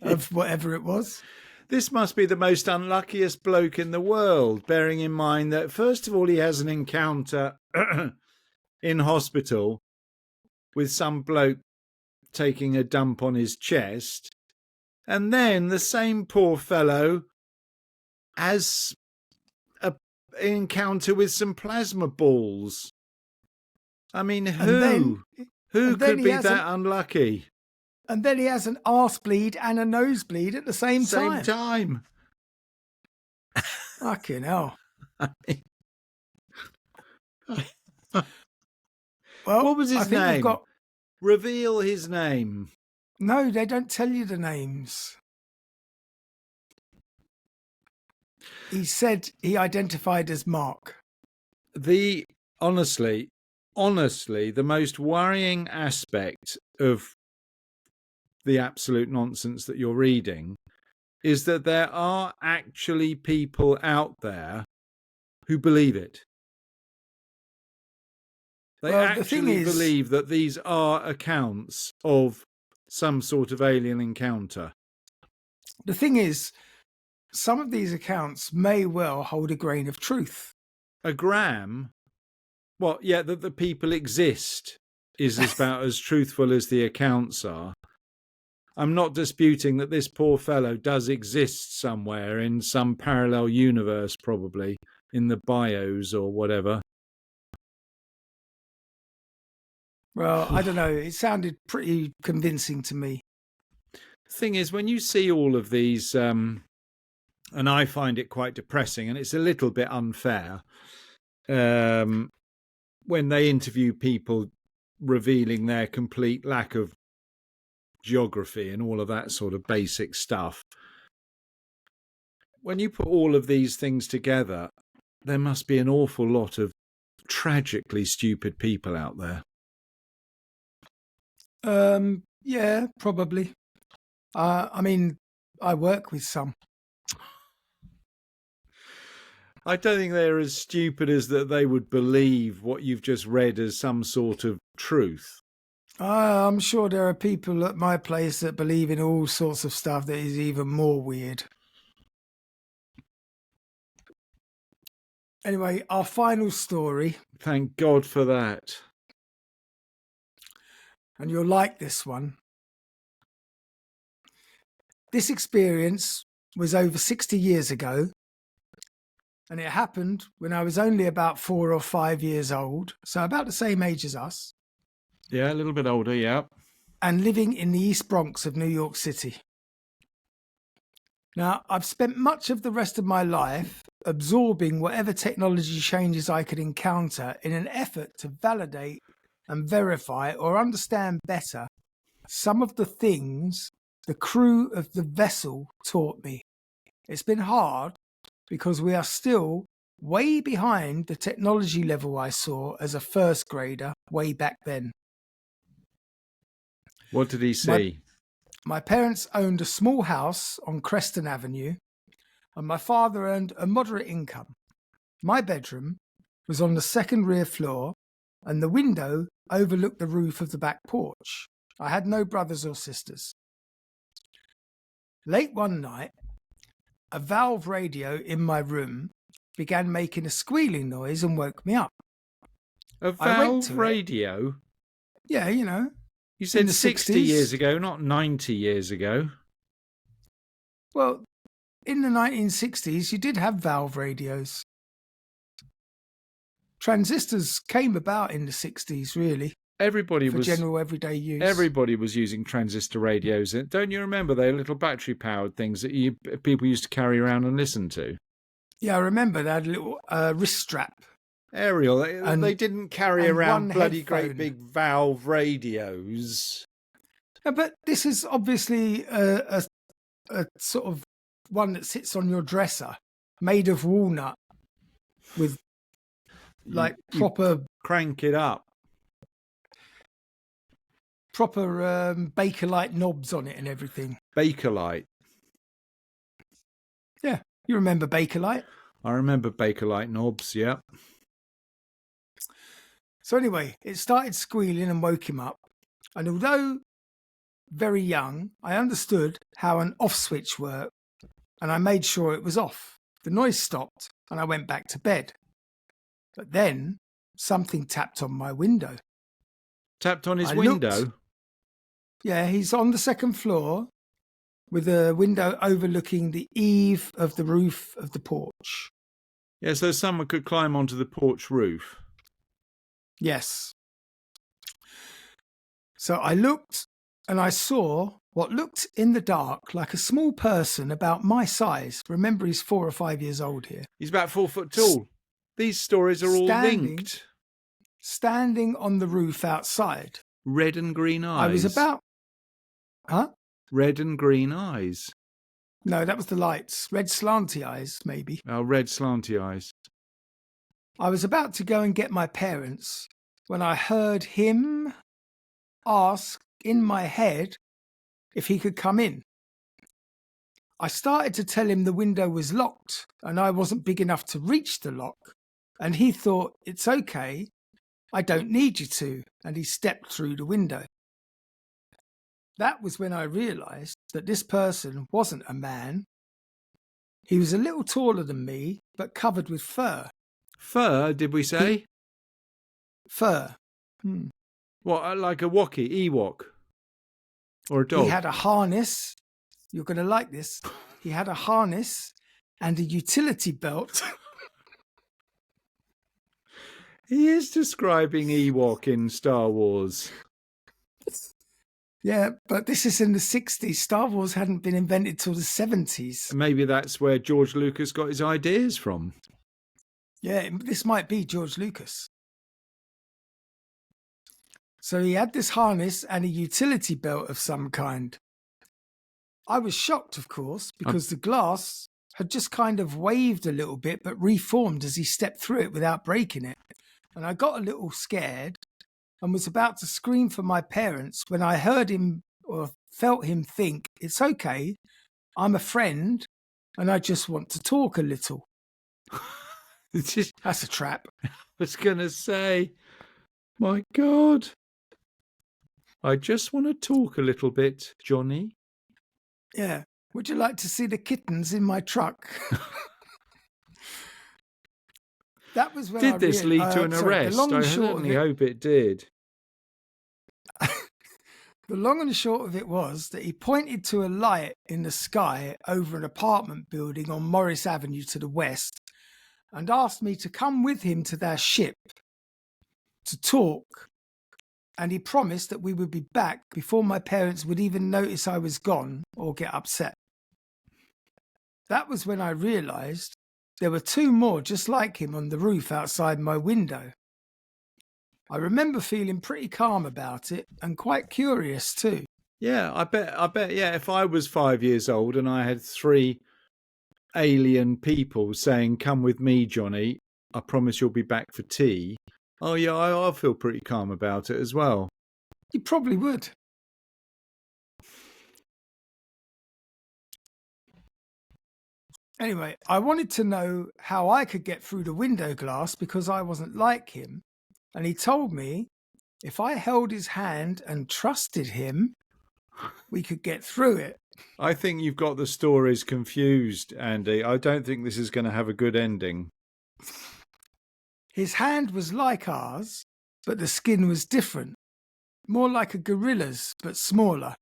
of whatever it was. This must be the most unluckiest bloke in the world, bearing in mind that, first of all, he has an encounter in hospital with some bloke taking a dump on his chest, and then the same poor fellow has an encounter with some plasma balls. I mean, who could be that unlucky? And then he has an arse bleed and a nosebleed at the same time. Fucking hell. Well, what was his name? Reveal his name. No, they don't tell you the names. He said he identified as Mark. Honestly, the most worrying aspect of the absolute nonsense that you're reading is that there are actually people out there who believe it. They actually believe that these are accounts of some sort of alien encounter. The thing is, some of these accounts may well hold a grain of truth. A gram? Well, yeah, that the people exist is about as truthful as the accounts are. I'm not disputing that this poor fellow does exist somewhere in some parallel universe, probably, in the bios or whatever. Well, I don't know. It sounded pretty convincing to me. The thing is, when you see all of these, and I find it quite depressing, and it's a little bit unfair, when they interview people revealing their complete lack of geography and all of that sort of basic stuff. When you put all of these things together, there must be an awful lot of tragically stupid people out there. Yeah, probably. I mean, I work with some. I don't think they're as stupid as that they would believe what you've just read as some sort of truth. I'm sure there are people at my place that believe in all sorts of stuff that is even more weird. Anyway, our final story. Thank God for that. And you'll like this one. This experience was over 60 years ago, and it happened when I was only about 4 or 5 years old, so about the same age as us. Yeah, a little bit older, yeah. And living in the East Bronx of New York City. Now, I've spent much of the rest of my life absorbing whatever technology changes I could encounter in an effort to validate and verify or understand better some of the things the crew of the vessel taught me. It's been hard because we are still way behind the technology level I saw as a first grader way back then. What did he see? My parents owned a small house on Creston Avenue, and my father earned a moderate income. My bedroom was on the second rear floor, and the window overlooked the roof of the back porch. I had no brothers or sisters. Late one night, a valve radio in my room began making a squealing noise and woke me up. A valve radio? Yeah, you know. You said 60 years ago, not 90 years ago. Well, in the 1960s, you did have valve radios. Transistors came about in the 60s, really. For general everyday use. Everybody was using transistor radios. Don't you remember they were little battery-powered things that people used to carry around and listen to? Yeah, I remember they had a little wrist strap. Ariel, they didn't carry around bloody great big valve radios. Yeah, but this is obviously a sort of one that sits on your dresser, made of walnut, with proper... crank it up. Proper Bakelite knobs on it and everything. Bakelite? Yeah, you remember Bakelite? I remember Bakelite knobs, yeah. So anyway, it started squealing and woke him up. And although very young, I understood how an off switch worked, and I made sure it was off. The noise stopped, and I went back to bed. But then something tapped on my window. Tapped on his I window? looked. Yeah, he's on the second floor with a window overlooking the eave of the roof of the porch. Yeah, so someone could climb onto the porch roof. Yes. So I looked and I saw what looked in the dark like a small person about my size. Remember, he's 4 or 5 years old here. He's about 4 foot tall. These stories are all linked. Standing on the roof outside. Red and green eyes. I was about... Huh? Red and green eyes. No, that was the lights. Red slanty eyes, maybe. Oh, red slanty eyes. I was about to go and get my parents when I heard him ask in my head if he could come in. I started to tell him the window was locked and I wasn't big enough to reach the lock. And he thought, it's okay, I don't need you to. And he stepped through the window. That was when I realised that this person wasn't a man. He was a little taller than me, but covered with fur. Fur, did we say? Fur. What, like a Wookiee, Ewok? Or a dog? He had a harness. You're going to like this. He had a harness and a utility belt. He is describing Ewok in Star Wars. Yeah, but this is in the 60s. Star Wars hadn't been invented till the 70s. Maybe that's where George Lucas got his ideas from. Yeah, this might be George Lucas. So he had this harness and a utility belt of some kind. I was shocked, of course, because the glass had just kind of waved a little bit, but reformed as he stepped through it without breaking it. And I got a little scared and was about to scream for my parents when I heard him or felt him think, it's okay, I'm a friend and I just want to talk a little. That's a trap. I was going to say, my God. I just want to talk a little bit, Johnny. Yeah. Would you like to see the kittens in my truck? That was when Did this lead to an arrest? I certainly hope it did. The long and short of it was that he pointed to a light in the sky over an apartment building on Morris Avenue to the west and asked me to come with him to their ship to talk. And he promised that we would be back before my parents would even notice I was gone or get upset. That was when I realised there were 2 more just like him on the roof outside my window. I remember feeling pretty calm about it and quite curious too. Yeah, I bet, yeah, if I was 5 years old and I had 3 alien people saying, come with me, Johnny, I promise you'll be back for tea. Oh, yeah, I'll feel pretty calm about it as well. You probably would. Anyway, I wanted to know how I could get through the window glass because I wasn't like him. And he told me if I held his hand and trusted him, we could get through it. I think you've got the stories confused, Andy. I don't think this is going to have a good ending. His hand was like ours, but the skin was different. More like a gorilla's, but smaller.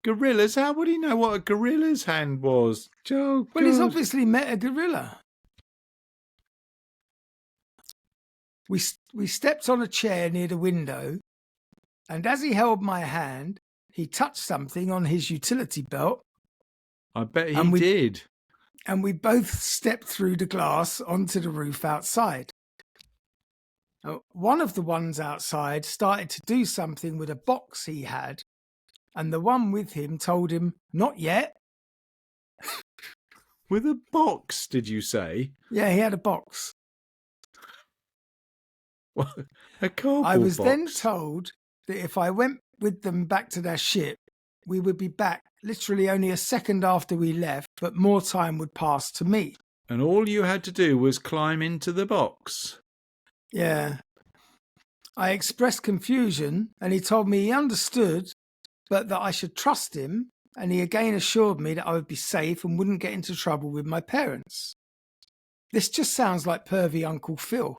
Gorillas? How would he know what a gorilla's hand was? Oh, well, he's obviously met a gorilla. We stepped on a chair near the window, and as he held my hand, he touched something on his utility belt. I bet he did. And we both stepped through the glass onto the roof outside. One of the ones outside started to do something with a box he had, and the one with him told him, not yet. With a box, did you say? Yeah, he had a box. What? A cardboard I was box? then told that if I went with them back to their ship, we would be back literally only a second after we left, but more time would pass to me. And all you had to do was climb into the box. Yeah. I expressed confusion, and he told me he understood, but that I should trust him, and he again assured me that I would be safe and wouldn't get into trouble with my parents. This just sounds like pervy Uncle Phil.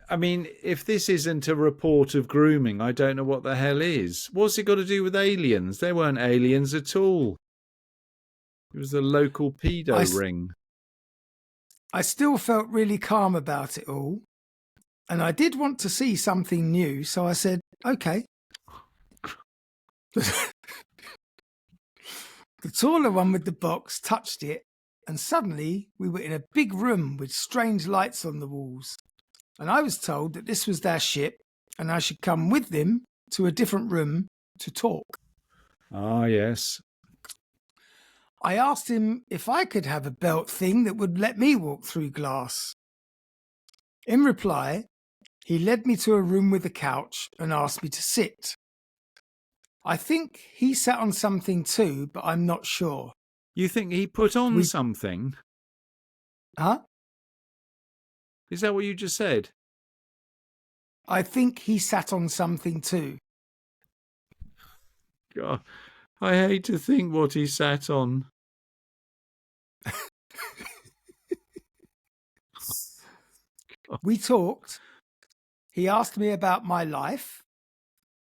I mean, if this isn't a report of grooming, I don't know what the hell is. What's it got to do with aliens? They weren't aliens at all. It was the local pedo ring. I still felt really calm about it all, and I did want to see something new, so I said, okay. The taller one with the box touched it, and suddenly we were in a big room with strange lights on the walls. And I was told that this was their ship, and I should come with them to a different room to talk. Ah, yes. I asked him if I could have a belt thing that would let me walk through glass. In reply, he led me to a room with a couch and asked me to sit. I think he sat on something too, but I'm not sure. You think he put on something? Huh? Is that what you just said? I think he sat on something too. God, I hate to think what he sat on. We talked. He asked me about my life.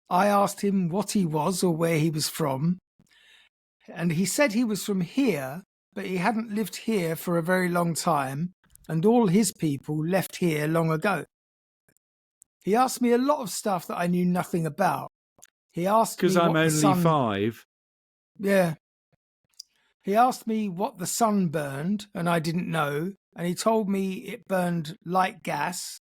I asked him what he was or where he was from. And he said he was from here, but he hadn't lived here for a very long time, and all his people left here long ago. He asked me a lot of stuff that I knew nothing about. He asked me because I'm only 5. Yeah. He asked me what the sun burned, and I didn't know, and he told me it burned like gas,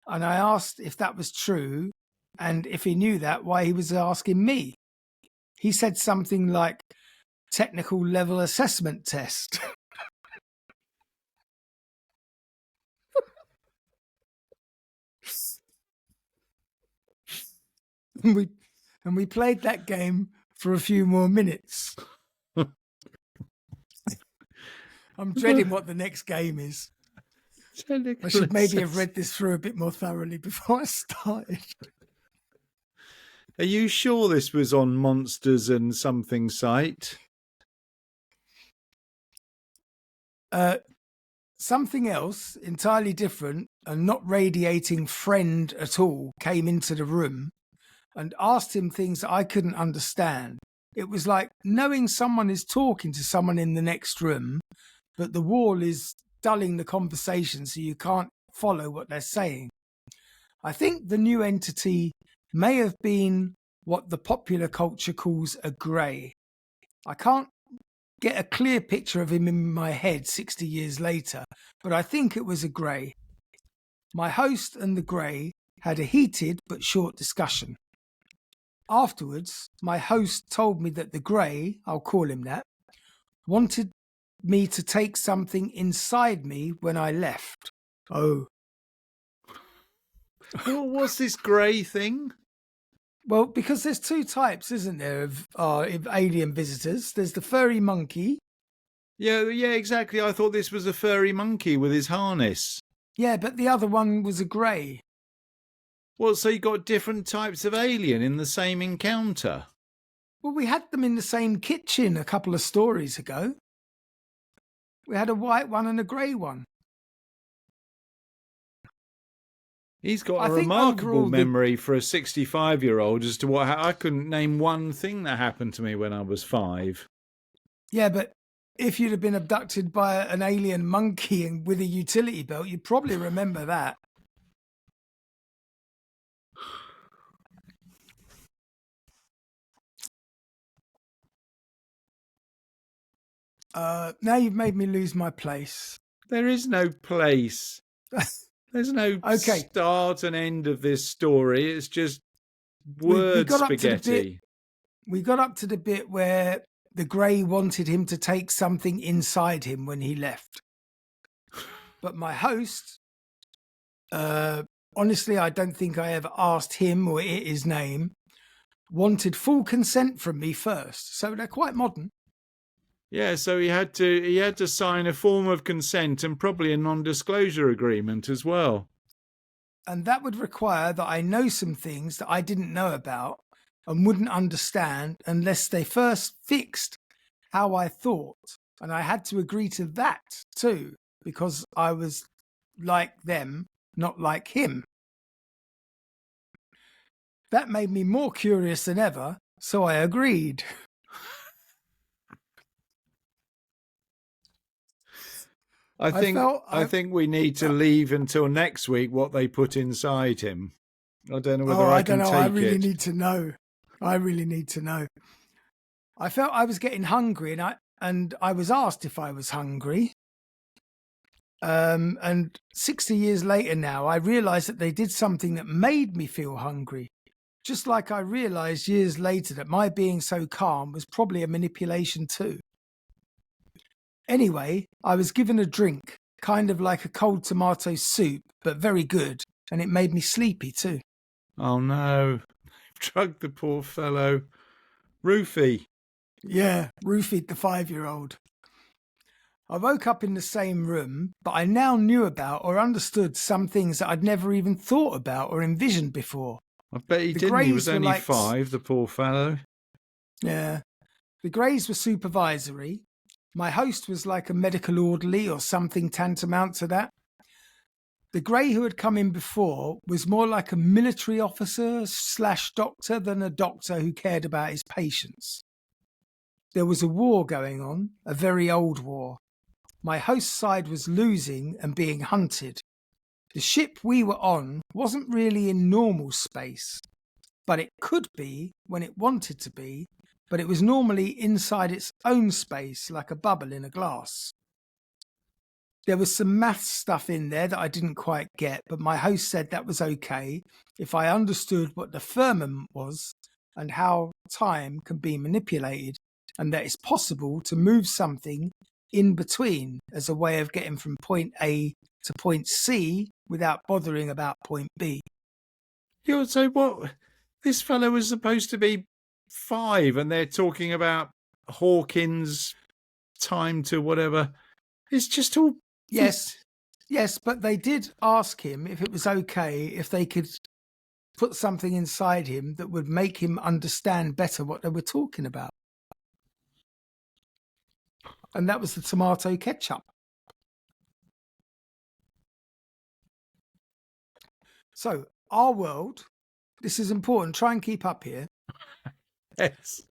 and I asked if that was true, and if he knew that, why he was asking me. He said something like, technical level assessment test. and we played that game for a few more minutes. I'm dreading what the next game is. I should maybe have read this through a bit more thoroughly before I started. Are you sure this was on Monsters and Something site? Something else, entirely different and not radiating friend at all, came into the room and asked him things that I couldn't understand. It was like knowing someone is talking to someone in the next room, but the wall is dulling the conversation so you can't follow what they're saying. I think the new entity may have been what the popular culture calls a grey. I can't get a clear picture of him in my head 60 years later, but I think it was a grey. My host and the grey had a heated but short discussion. Afterwards, my host told me that the grey, I'll call him that, wanted me to take something inside me when I left. Oh. Well, what's this grey thing? Well, because there's two types, isn't there, of alien visitors. There's the furry monkey. Yeah, exactly. I thought this was a furry monkey with his harness. Yeah, but the other one was a grey. Well, so you got different types of alien in the same encounter? Well, we had them in the same kitchen a couple of stories ago. We had a white one and a grey one. He's got a remarkable memory for a 65-year-old as to what I couldn't name one thing that happened to me when I was 5. Yeah, but if you'd have been abducted by an alien monkey and with a utility belt, you'd probably remember that. Now you've made me lose my place. There is no place. There's no start and end of this story. It's just word spaghetti. We got up to the bit where the grey wanted him to take something inside him when he left. But my host, honestly, I don't think I ever asked him or his name, wanted full consent from me first. So they're quite modern. Yeah, so he had to sign a form of consent and probably a non-disclosure agreement as well. And that would require that I know some things that I didn't know about, and wouldn't understand unless they first fixed how I thought. And I had to agree to that too, because I was like them, not like him. That made me more curious than ever, so I agreed. I think we need to leave until next week what they put inside him. I don't know whether I can don't know. take I really it. need to know. I really need to know. I felt I was getting hungry, and I was asked if I was hungry. And 60 years later now, I realised that they did something that made me feel hungry. Just like I realised years later that my being so calm was probably a manipulation too. Anyway, I was given a drink, kind of like a cold tomato soup, but very good, and it made me sleepy too. Oh no, drugged the poor fellow. Roofie. Yeah, roofied the 5-year-old. I woke up in the same room, but I now knew about or understood some things that I'd never even thought about or envisioned before. I bet he The didn't. He Greys was were only like 5, the poor fellow. Yeah. The Greys were supervisory. My host was like a medical orderly or something tantamount to that. The Grey who had come in before was more like a military officer / doctor than a doctor who cared about his patients. There was a war going on, a very old war. My host's side was losing and being hunted. The ship we were on wasn't really in normal space, but it could be when it wanted to be, but it was normally inside its own space like a bubble in a glass. There was some maths stuff in there that I didn't quite get, but my host said that was okay if I understood what the firmament was and how time can be manipulated, and that it's possible to move something in between as a way of getting from point A to point C without bothering about point B. So what? This fellow was supposed to be 5, and they're talking about Hawkins' time to whatever. It's just all... Yes, but they did ask him if it was okay if they could put something inside him that would make him understand better what they were talking about. And that was the tomato ketchup. So, our world, this is important, try and keep up here. Yes.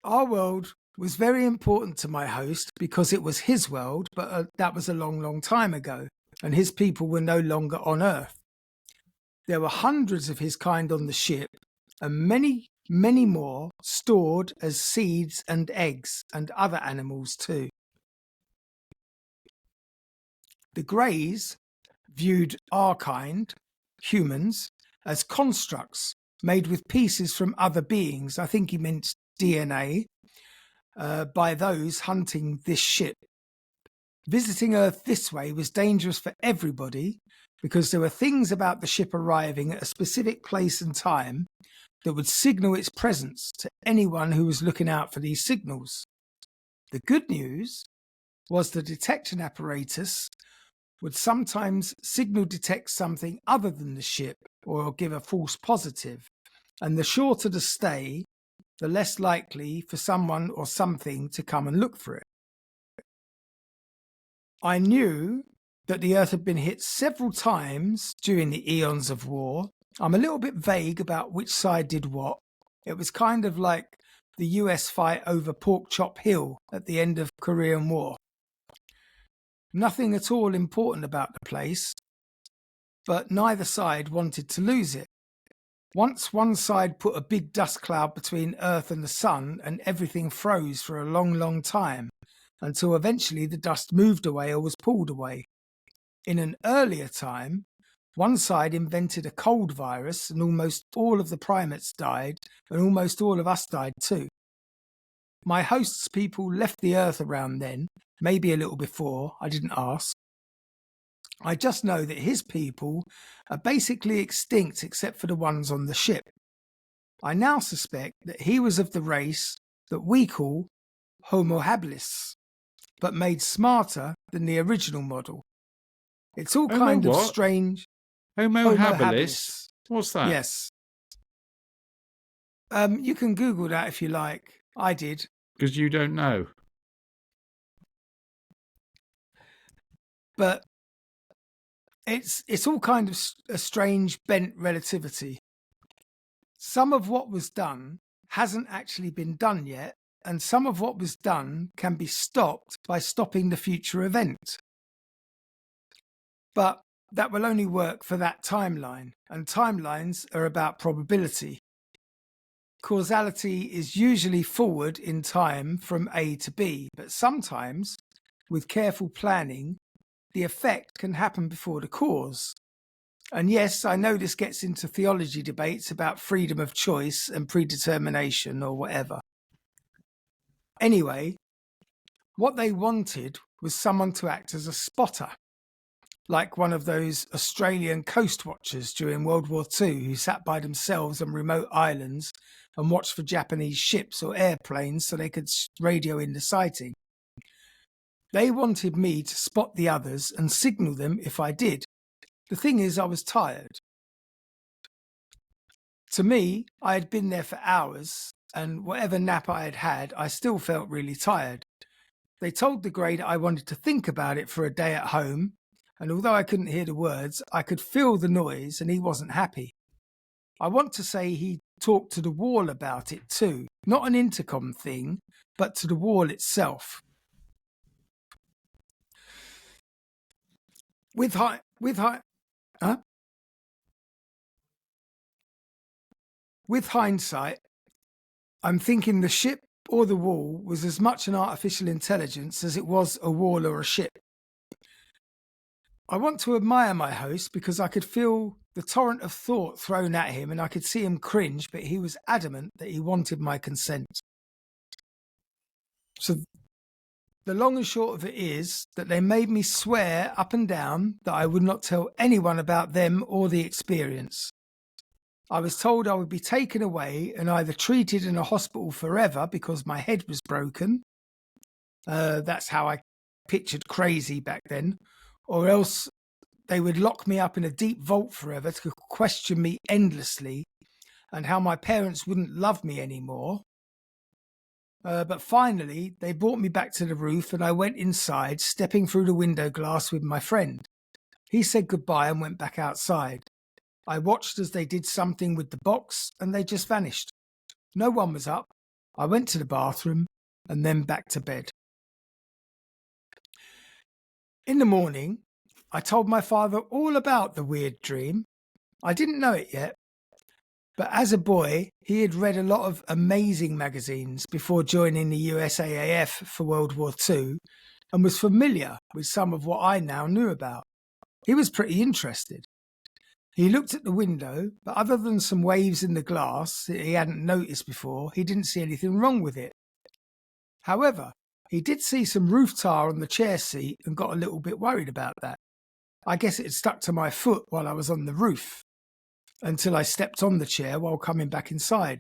Our world was very important to my host because it was his world, but that was a long, long time ago, and his people were no longer on Earth. There were hundreds of his kind on the ship, and many, many more stored as seeds and eggs, and other animals too. The Greys viewed our kind, humans, as constructs made with pieces from other beings, I think he meant DNA, by those hunting this ship. Visiting Earth this way was dangerous for everybody because there were things about the ship arriving at a specific place and time that would signal its presence to anyone who was looking out for these signals. The good news was the detection apparatus would sometimes signal detect something other than the ship or give a false positive, and the shorter the stay, the less likely for someone or something to come and look for it. I knew that the Earth had been hit several times during the eons of war. I'm a little bit vague about which side did what. It was kind of like the US fight over Pork Chop Hill at the end of Korean War. Nothing at all important about the place, but neither side wanted to lose it. Once one side put a big dust cloud between Earth and the sun, and everything froze for a long, long time, until eventually the dust moved away or was pulled away. In an earlier time, one side invented a cold virus, and almost all of the primates died, and almost all of us died too. My host's people left the Earth around then, maybe a little before, I didn't ask. I just know that his people are basically extinct except for the ones on the ship. I now suspect that he was of the race that we call Homo habilis, but made smarter than the original model. It's all kind of strange. Homo habilis? What's that? Yes. You can Google that if you like. I did. Because you don't know. But it's all kind of a strange bent relativity. Some of what was done hasn't actually been done yet, and some of what was done can be stopped by stopping the future event. But that will only work for that timeline, and timelines are about probability. Causality is usually forward in time from A to B, but sometimes, with careful planning, the effect can happen before the cause. And yes, I know this gets into theology debates about freedom of choice and predetermination or whatever. Anyway, what they wanted was someone to act as a spotter, like one of those Australian coast watchers during World War II who sat by themselves on remote islands and watched for Japanese ships or airplanes so they could radio in the sighting. They wanted me to spot the others and signal them if I did. The thing is, I was tired. To me, I had been there for hours, and whatever nap I had had, I still felt really tired. They told the grade I wanted to think about it for a day at home, and although I couldn't hear the words, I could feel the noise, and he wasn't happy. I want to say he talked to the wall about it too, not an intercom thing, but to the wall itself. With hindsight, I'm thinking the ship or the wall was as much an artificial intelligence as it was a wall or a ship. I want to admire my host because I could feel the torrent of thought thrown at him and I could see him cringe, but he was adamant that he wanted my consent. So the long and short of it is that they made me swear up and down that I would not tell anyone about them or the experience. I was told I would be taken away and either treated in a hospital forever because my head was broken. That's how I pictured crazy back then. Or else they would lock me up in a deep vault forever to question me endlessly and how my parents wouldn't love me anymore. But finally, they brought me back to the roof and I went inside, stepping through the window glass with my friend. He said goodbye and went back outside. I watched as they did something with the box and they just vanished. No one was up. I went to the bathroom and then back to bed. In the morning, I told my father all about the weird dream. I didn't know it yet, but as a boy, he had read a lot of amazing magazines before joining the USAAF for World War II and was familiar with some of what I now knew about. He was pretty interested. He looked at the window, but other than some waves in the glass that he hadn't noticed before, he didn't see anything wrong with it. However, he did see some roof tile on the chair seat and got a little bit worried about that. I guess it had stuck to my foot while I was on the roof, until I stepped on the chair while coming back inside.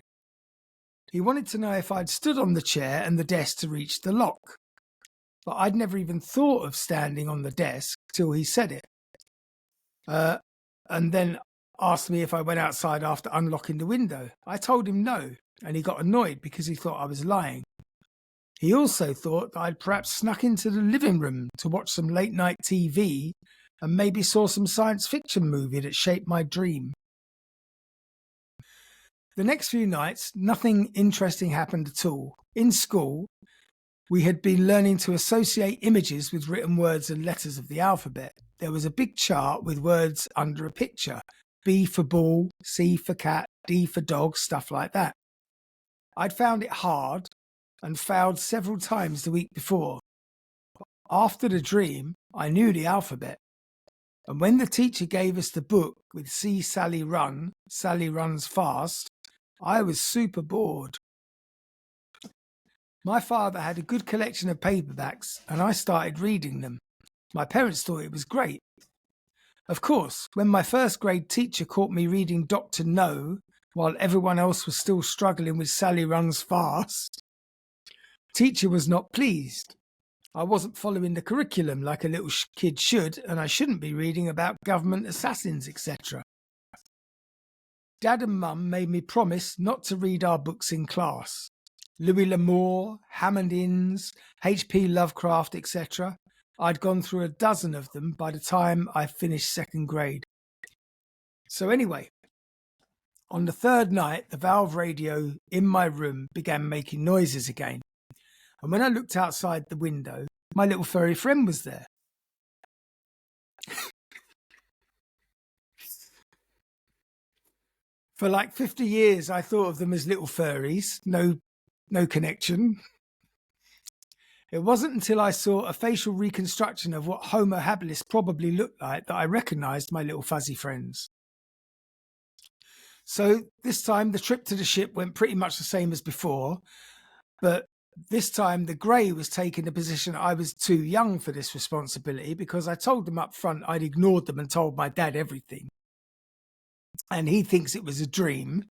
He wanted to know if I'd stood on the chair and the desk to reach the lock, but I'd never even thought of standing on the desk till he said it. And then asked me if I went outside after unlocking the window. I told him no, and he got annoyed because he thought I was lying. He also thought that I'd perhaps snuck into the living room to watch some late-night TV and maybe saw some science fiction movie that shaped my dream. The next few nights, nothing interesting happened at all. In school, we had been learning to associate images with written words and letters of the alphabet. There was a big chart with words under a picture. B for ball, C for cat, D for dog, stuff like that. I'd found it hard and failed several times the week before. After the dream, I knew the alphabet. And when the teacher gave us the book with See Sally Run, Sally Runs Fast, I was super bored. My father had a good collection of paperbacks and I started reading them. My parents thought it was great. Of course, when my first grade teacher caught me reading Dr. No while everyone else was still struggling with Sally Runs Fast, teacher was not pleased. I wasn't following the curriculum like a little kid should, and I shouldn't be reading about government assassins, etc. Dad and Mum made me promise not to read our books in class. Louis L'Amour, Hammond Innes, H.P. Lovecraft, etc. I'd gone through a dozen of them by the time I finished second grade. So anyway, on the third night, the valve radio in my room began making noises again. And when I looked outside the window, my little furry friend was there. For like 50 years, I thought of them as little furries. No connection. It wasn't until I saw a facial reconstruction of what Homo habilis probably looked like that I recognised my little fuzzy friends. So this time the trip to the ship went pretty much the same as before, but this time the grey was taking the position I was too young for this responsibility because I told them up front I'd ignored them and told my dad everything. And he thinks it was a dream.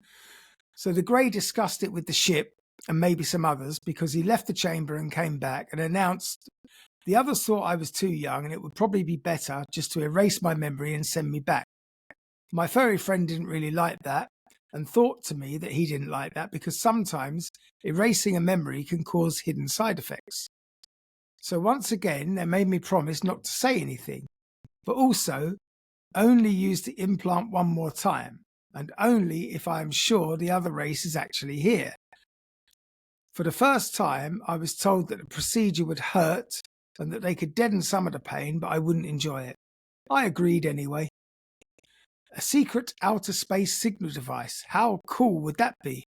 So the grey discussed it with the ship and maybe some others because he left the chamber and came back and announced the others thought I was too young and it would probably be better just to erase my memory and send me back. My furry friend didn't really like that and thought to me that he didn't like that because sometimes erasing a memory can cause hidden side effects. So once again, they made me promise not to say anything, but also only use the implant one more time and only if I am sure the other race is actually here. For the first time, I was told that the procedure would hurt and that they could deaden some of the pain, but I wouldn't enjoy it. I agreed anyway. A secret outer space signal device. How cool would that be?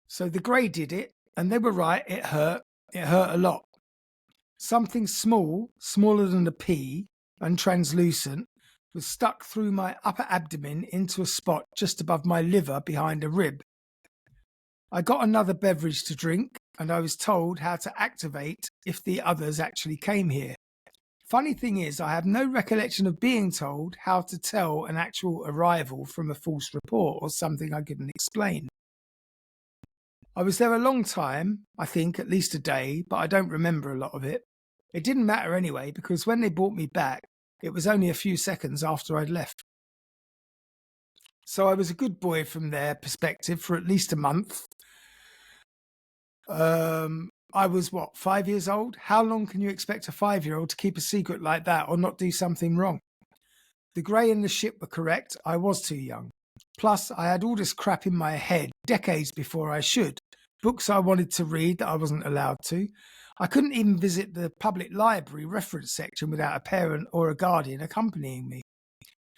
So the grey did it, and they were right, it hurt. It hurt a lot. Something small, smaller than a pea, and translucent, was stuck through my upper abdomen into a spot just above my liver behind a rib. I got another beverage to drink, and I was told how to activate if the others actually came here. Funny thing is, I have no recollection of being told how to tell an actual arrival from a false report or something I couldn't explain. I was there a long time, I think at least a day, but I don't remember a lot of it. It didn't matter anyway, because when they brought me back, it was only a few seconds after I'd left. So I was a good boy from their perspective for at least a month. I was, 5 years old? How long can you expect a 5-year-old to keep a secret like that or not do something wrong? The grey and the ship were correct. I was too young. Plus, I had all this crap in my head decades before I should. Books I wanted to read that I wasn't allowed to. I couldn't even visit the public library reference section without a parent or a guardian accompanying me.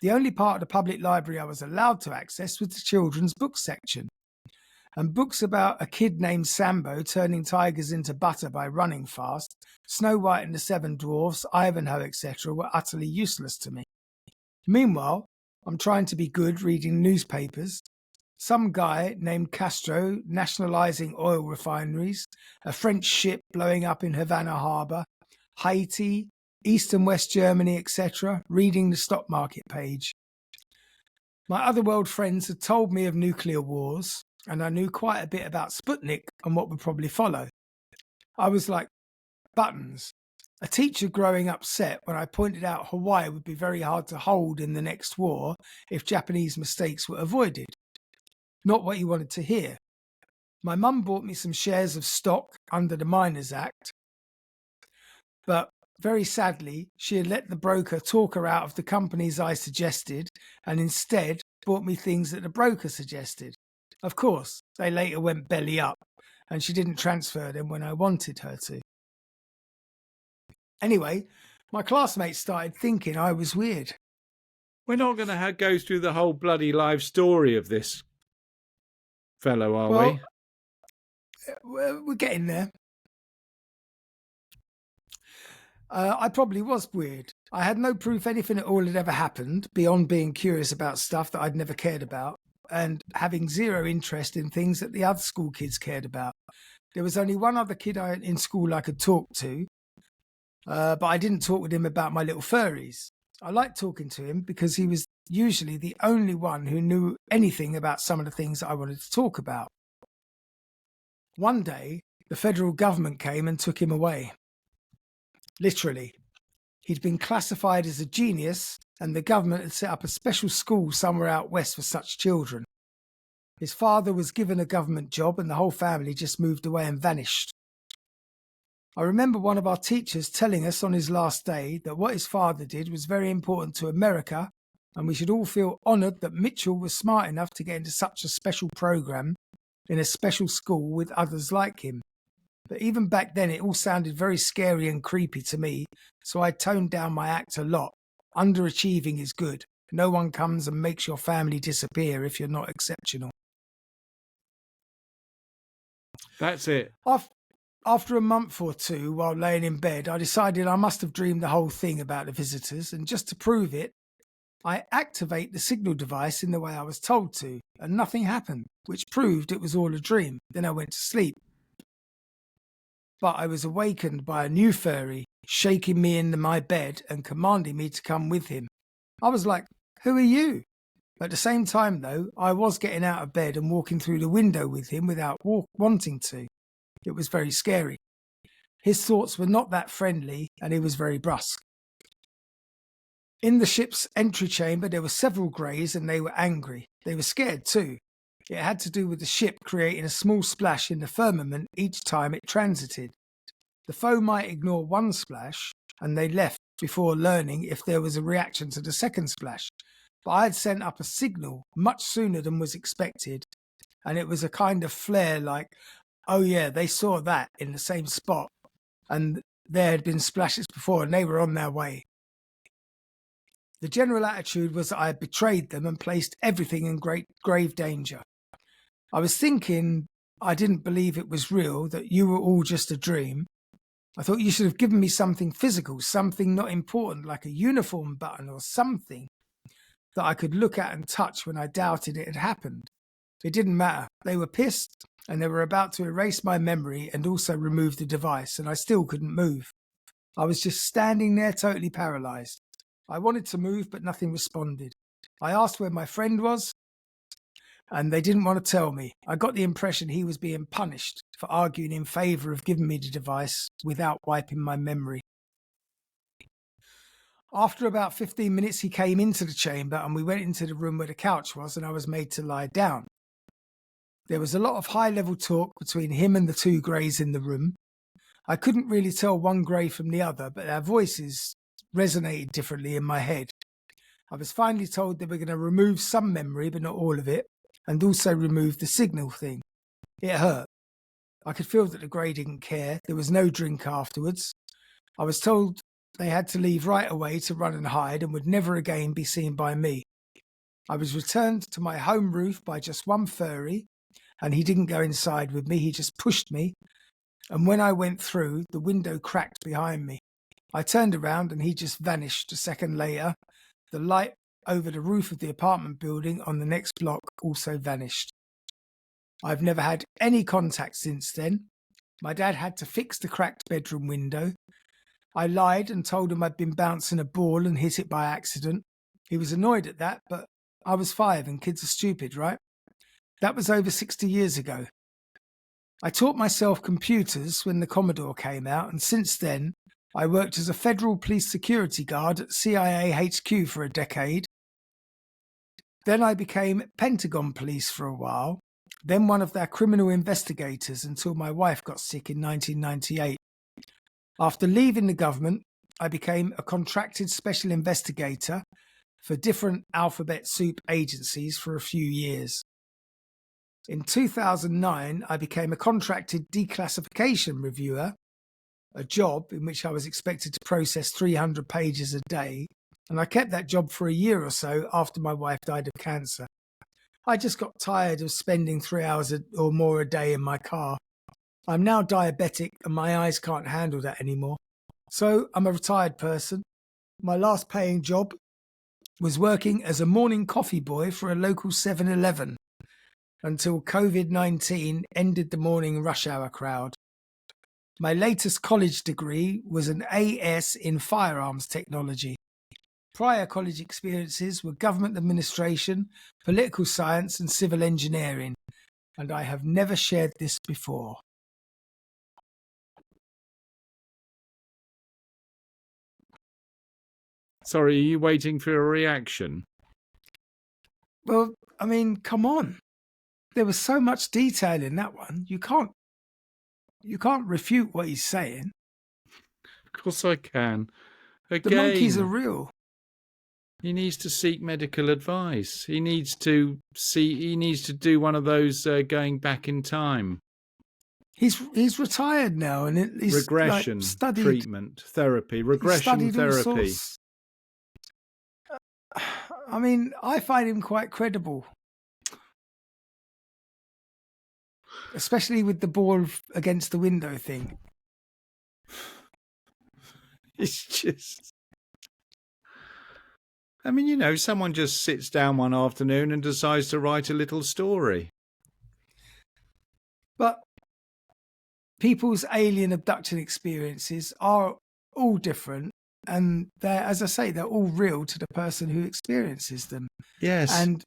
The only part of the public library I was allowed to access was the children's book section. And books about a kid named Sambo turning tigers into butter by running fast, Snow White and the Seven Dwarfs, Ivanhoe, etc. were utterly useless to me. Meanwhile, I'm trying to be good reading newspapers. Some guy named Castro nationalising oil refineries, a French ship blowing up in Havana Harbour, Haiti, East and West Germany, etc., reading the stock market page. My otherworld friends had told me of nuclear wars, and I knew quite a bit about Sputnik and what would probably follow. I was like buttons. A teacher growing upset when I pointed out Hawaii would be very hard to hold in the next war if Japanese mistakes were avoided. Not what you wanted to hear. My mum bought me some shares of stock under the Miners Act, but very sadly, she had let the broker talk her out of the companies I suggested and instead bought me things that the broker suggested. Of course, they later went belly up, and she didn't transfer them when I wanted her to. Anyway, my classmates started thinking I was weird. We're not going to go through the whole bloody live story of this fellow, are we? We're getting there. I probably was weird. I had no proof anything at all had ever happened, beyond being curious about stuff that I'd never cared about, and having zero interest in things that the other school kids cared about. There was only one other kid in school I could talk to, but I didn't talk with him about my little furries. I liked talking to him because he was usually the only one who knew anything about some of the things that I wanted to talk about. One day, the federal government came and took him away. Literally. He'd been classified as a genius, and the government had set up a special school somewhere out west for such children. His father was given a government job, and the whole family just moved away and vanished. I remember one of our teachers telling us on his last day that what his father did was very important to America, and we should all feel honoured that Mitchell was smart enough to get into such a special programme in a special school with others like him. But even back then, it all sounded very scary and creepy to me, so I toned down my act a lot. Underachieving is good. No one comes and makes your family disappear if you're not exceptional. That's it. After a month or two, while laying in bed, I decided I must have dreamed the whole thing about the visitors, and just to prove it, I activate the signal device in the way I was told to, and nothing happened, which proved it was all a dream. Then I went to sleep. But I was awakened by a new fairy, shaking me into my bed and commanding me to come with him. I was like, "Who are you?" At the same time, though, I was getting out of bed and walking through the window with him without wanting to. It was very scary. His thoughts were not that friendly, and he was very brusque. In the ship's entry chamber, there were several greys, and they were angry. They were scared too. It had to do with the ship creating a small splash in the firmament each time it transited. The foe might ignore one splash, and they left before learning if there was a reaction to the second splash. But I had sent up a signal much sooner than was expected, and it was a kind of flare like, "Oh yeah, they saw that in the same spot, and there had been splashes before, and they were on their way." The general attitude was that I had betrayed them and placed everything in grave danger. I was thinking I didn't believe it was real, that you were all just a dream. I thought you should have given me something physical, something not important, like a uniform button or something that I could look at and touch when I doubted it had happened. It didn't matter. They were pissed, and they were about to erase my memory and also remove the device, and I still couldn't move. I was just standing there totally paralysed. I wanted to move, but nothing responded. I asked where my friend was, and they didn't want to tell me. I got the impression he was being punished for arguing in favour of giving me the device without wiping my memory. After about 15 minutes, he came into the chamber, and we went into the room where the couch was, and I was made to lie down. There was a lot of high-level talk between him and the two greys in the room. I couldn't really tell one grey from the other, but their voices resonated differently in my head. I was finally told they were going to remove some memory, but not all of it, and also remove the signal thing. It hurt. I could feel that the grey didn't care. There was no drink afterwards. I was told they had to leave right away to run and hide and would never again be seen by me. I was returned to my home roof by just one furry, and he didn't go inside with me. He just pushed me, and when I went through, the window cracked behind me. I turned around and he just vanished a second later. The light over the roof of the apartment building on the next block also vanished. I've never had any contact since then. My dad had to fix the cracked bedroom window. I lied and told him I'd been bouncing a ball and hit it by accident. He was annoyed at that, but I was 5 and kids are stupid, right? That was over 60 years ago. I taught myself computers when the Commodore came out, and since then, I worked as a federal police security guard at CIA HQ for a decade. Then I became Pentagon police for a while, then one of their criminal investigators until my wife got sick in 1998. After leaving the government, I became a contracted special investigator for different alphabet soup agencies for a few years. In 2009, I became a contracted declassification reviewer, a job in which I was expected to process 300 pages a day, and I kept that job for a year or so after my wife died of cancer. I just got tired of spending 3 hours or more a day in my car. I'm now diabetic and my eyes can't handle that anymore. So I'm a retired person. My last paying job was working as a morning coffee boy for a local 7-Eleven until COVID-19 ended the morning rush hour crowd. My latest college degree was an AS in firearms technology. Prior college experiences were government administration, political science, and civil engineering, and I have never shared this before. Sorry, are you waiting for a reaction? Well, I mean, come on. There was so much detail in that one. You can't refute what he's saying. Of course I can. The monkeys are Again, real. he needs to seek medical advice. He needs to do one of those going back in time. He's retired now, and he's Regression like studied treatment therapy. he Regression studied all therapy. sorts. I mean, I find him quite credible, especially with the ball against the window thing. It's just, I mean, you know, someone just sits down one afternoon and decides to write a little story. But people's alien abduction experiences are all different, and they're, as I say, they're all real to the person who experiences them. Yes. And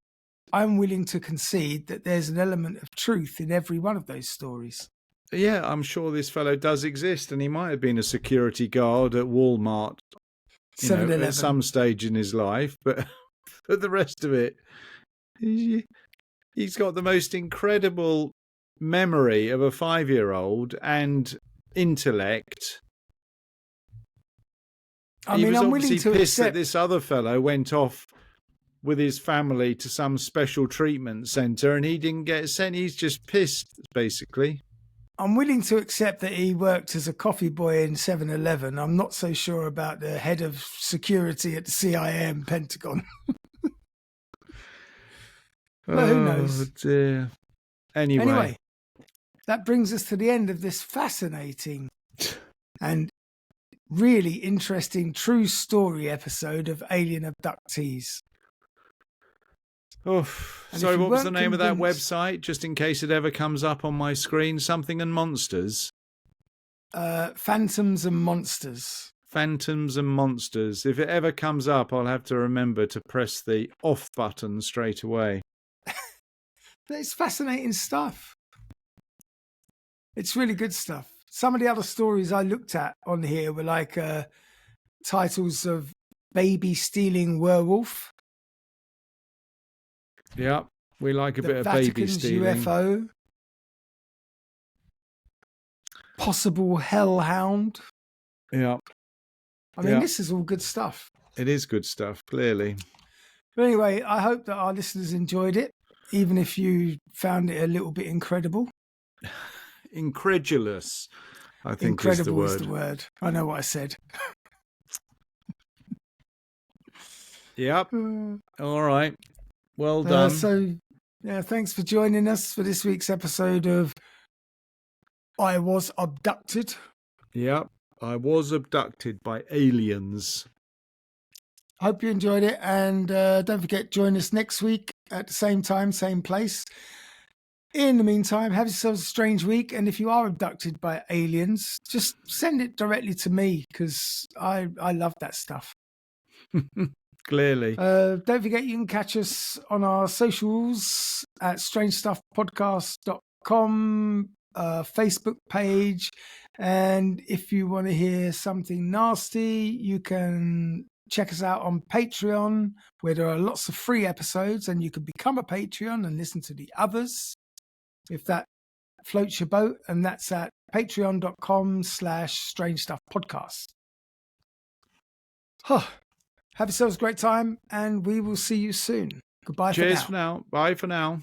I'm willing to concede that there's an element of truth in every one of those stories. Yeah, I'm sure this fellow does exist, and he might have been a security guard at Walmart, you know, 7-Eleven. at some stage in his life. But for the rest of it, he's got the most incredible memory of a 5-year-old and intellect. I He mean, was I'm obviously willing to pissed that accept. this other fellow went off with his family to some special treatment centre and he didn't get sent. He's just pissed, basically. I'm willing to accept that he worked as a coffee boy in 7-Eleven. I'm not so sure about the head of security at the CIA and Pentagon. But who knows? Dear. Anyway, that brings us to the end of this fascinating and really interesting true story episode of Alien Abductees. Oh, And sorry, if you what was the weren't name of that convinced- website? Just in case it ever comes up on my screen. Something and Monsters. Phantoms and Monsters. Phantoms and Monsters. If it ever comes up, I'll have to remember to press the off button straight away. It's fascinating stuff. It's really good stuff. Some of the other stories I looked at on here were like titles of Baby Stealing Werewolf, Yeah, we like a the bit of baby Vatican's stealing. UFO, Possible Hellhound. Yeah, I mean, Yeah. this is all good stuff. it is good stuff, clearly. But anyway, I hope that our listeners enjoyed it, even if you found it a little bit incredible. Incredulous, I think Incredible is the word. I know what I said. Yep. All right. Well done. So, yeah, thanks for joining us for this week's episode of I Was Abducted. Yep. I was abducted by aliens. Hope you enjoyed it, and don't forget, join us next week at the same time, same place. In the meantime, have yourselves a strange week, and if you are abducted by aliens, just send it directly to me, because I love that stuff. Clearly. Don't forget, you can catch us on our socials at strangestuffpodcast.com, Facebook page, and if you want to hear something nasty, you can check us out on Patreon, where there are lots of free episodes, and you can become a Patreon and listen to the others if that floats your boat, and that's at patreon.com/strangestuffpodcast. Have yourselves a great time, and we will see you soon. Goodbye Cheers for for now. Bye for now.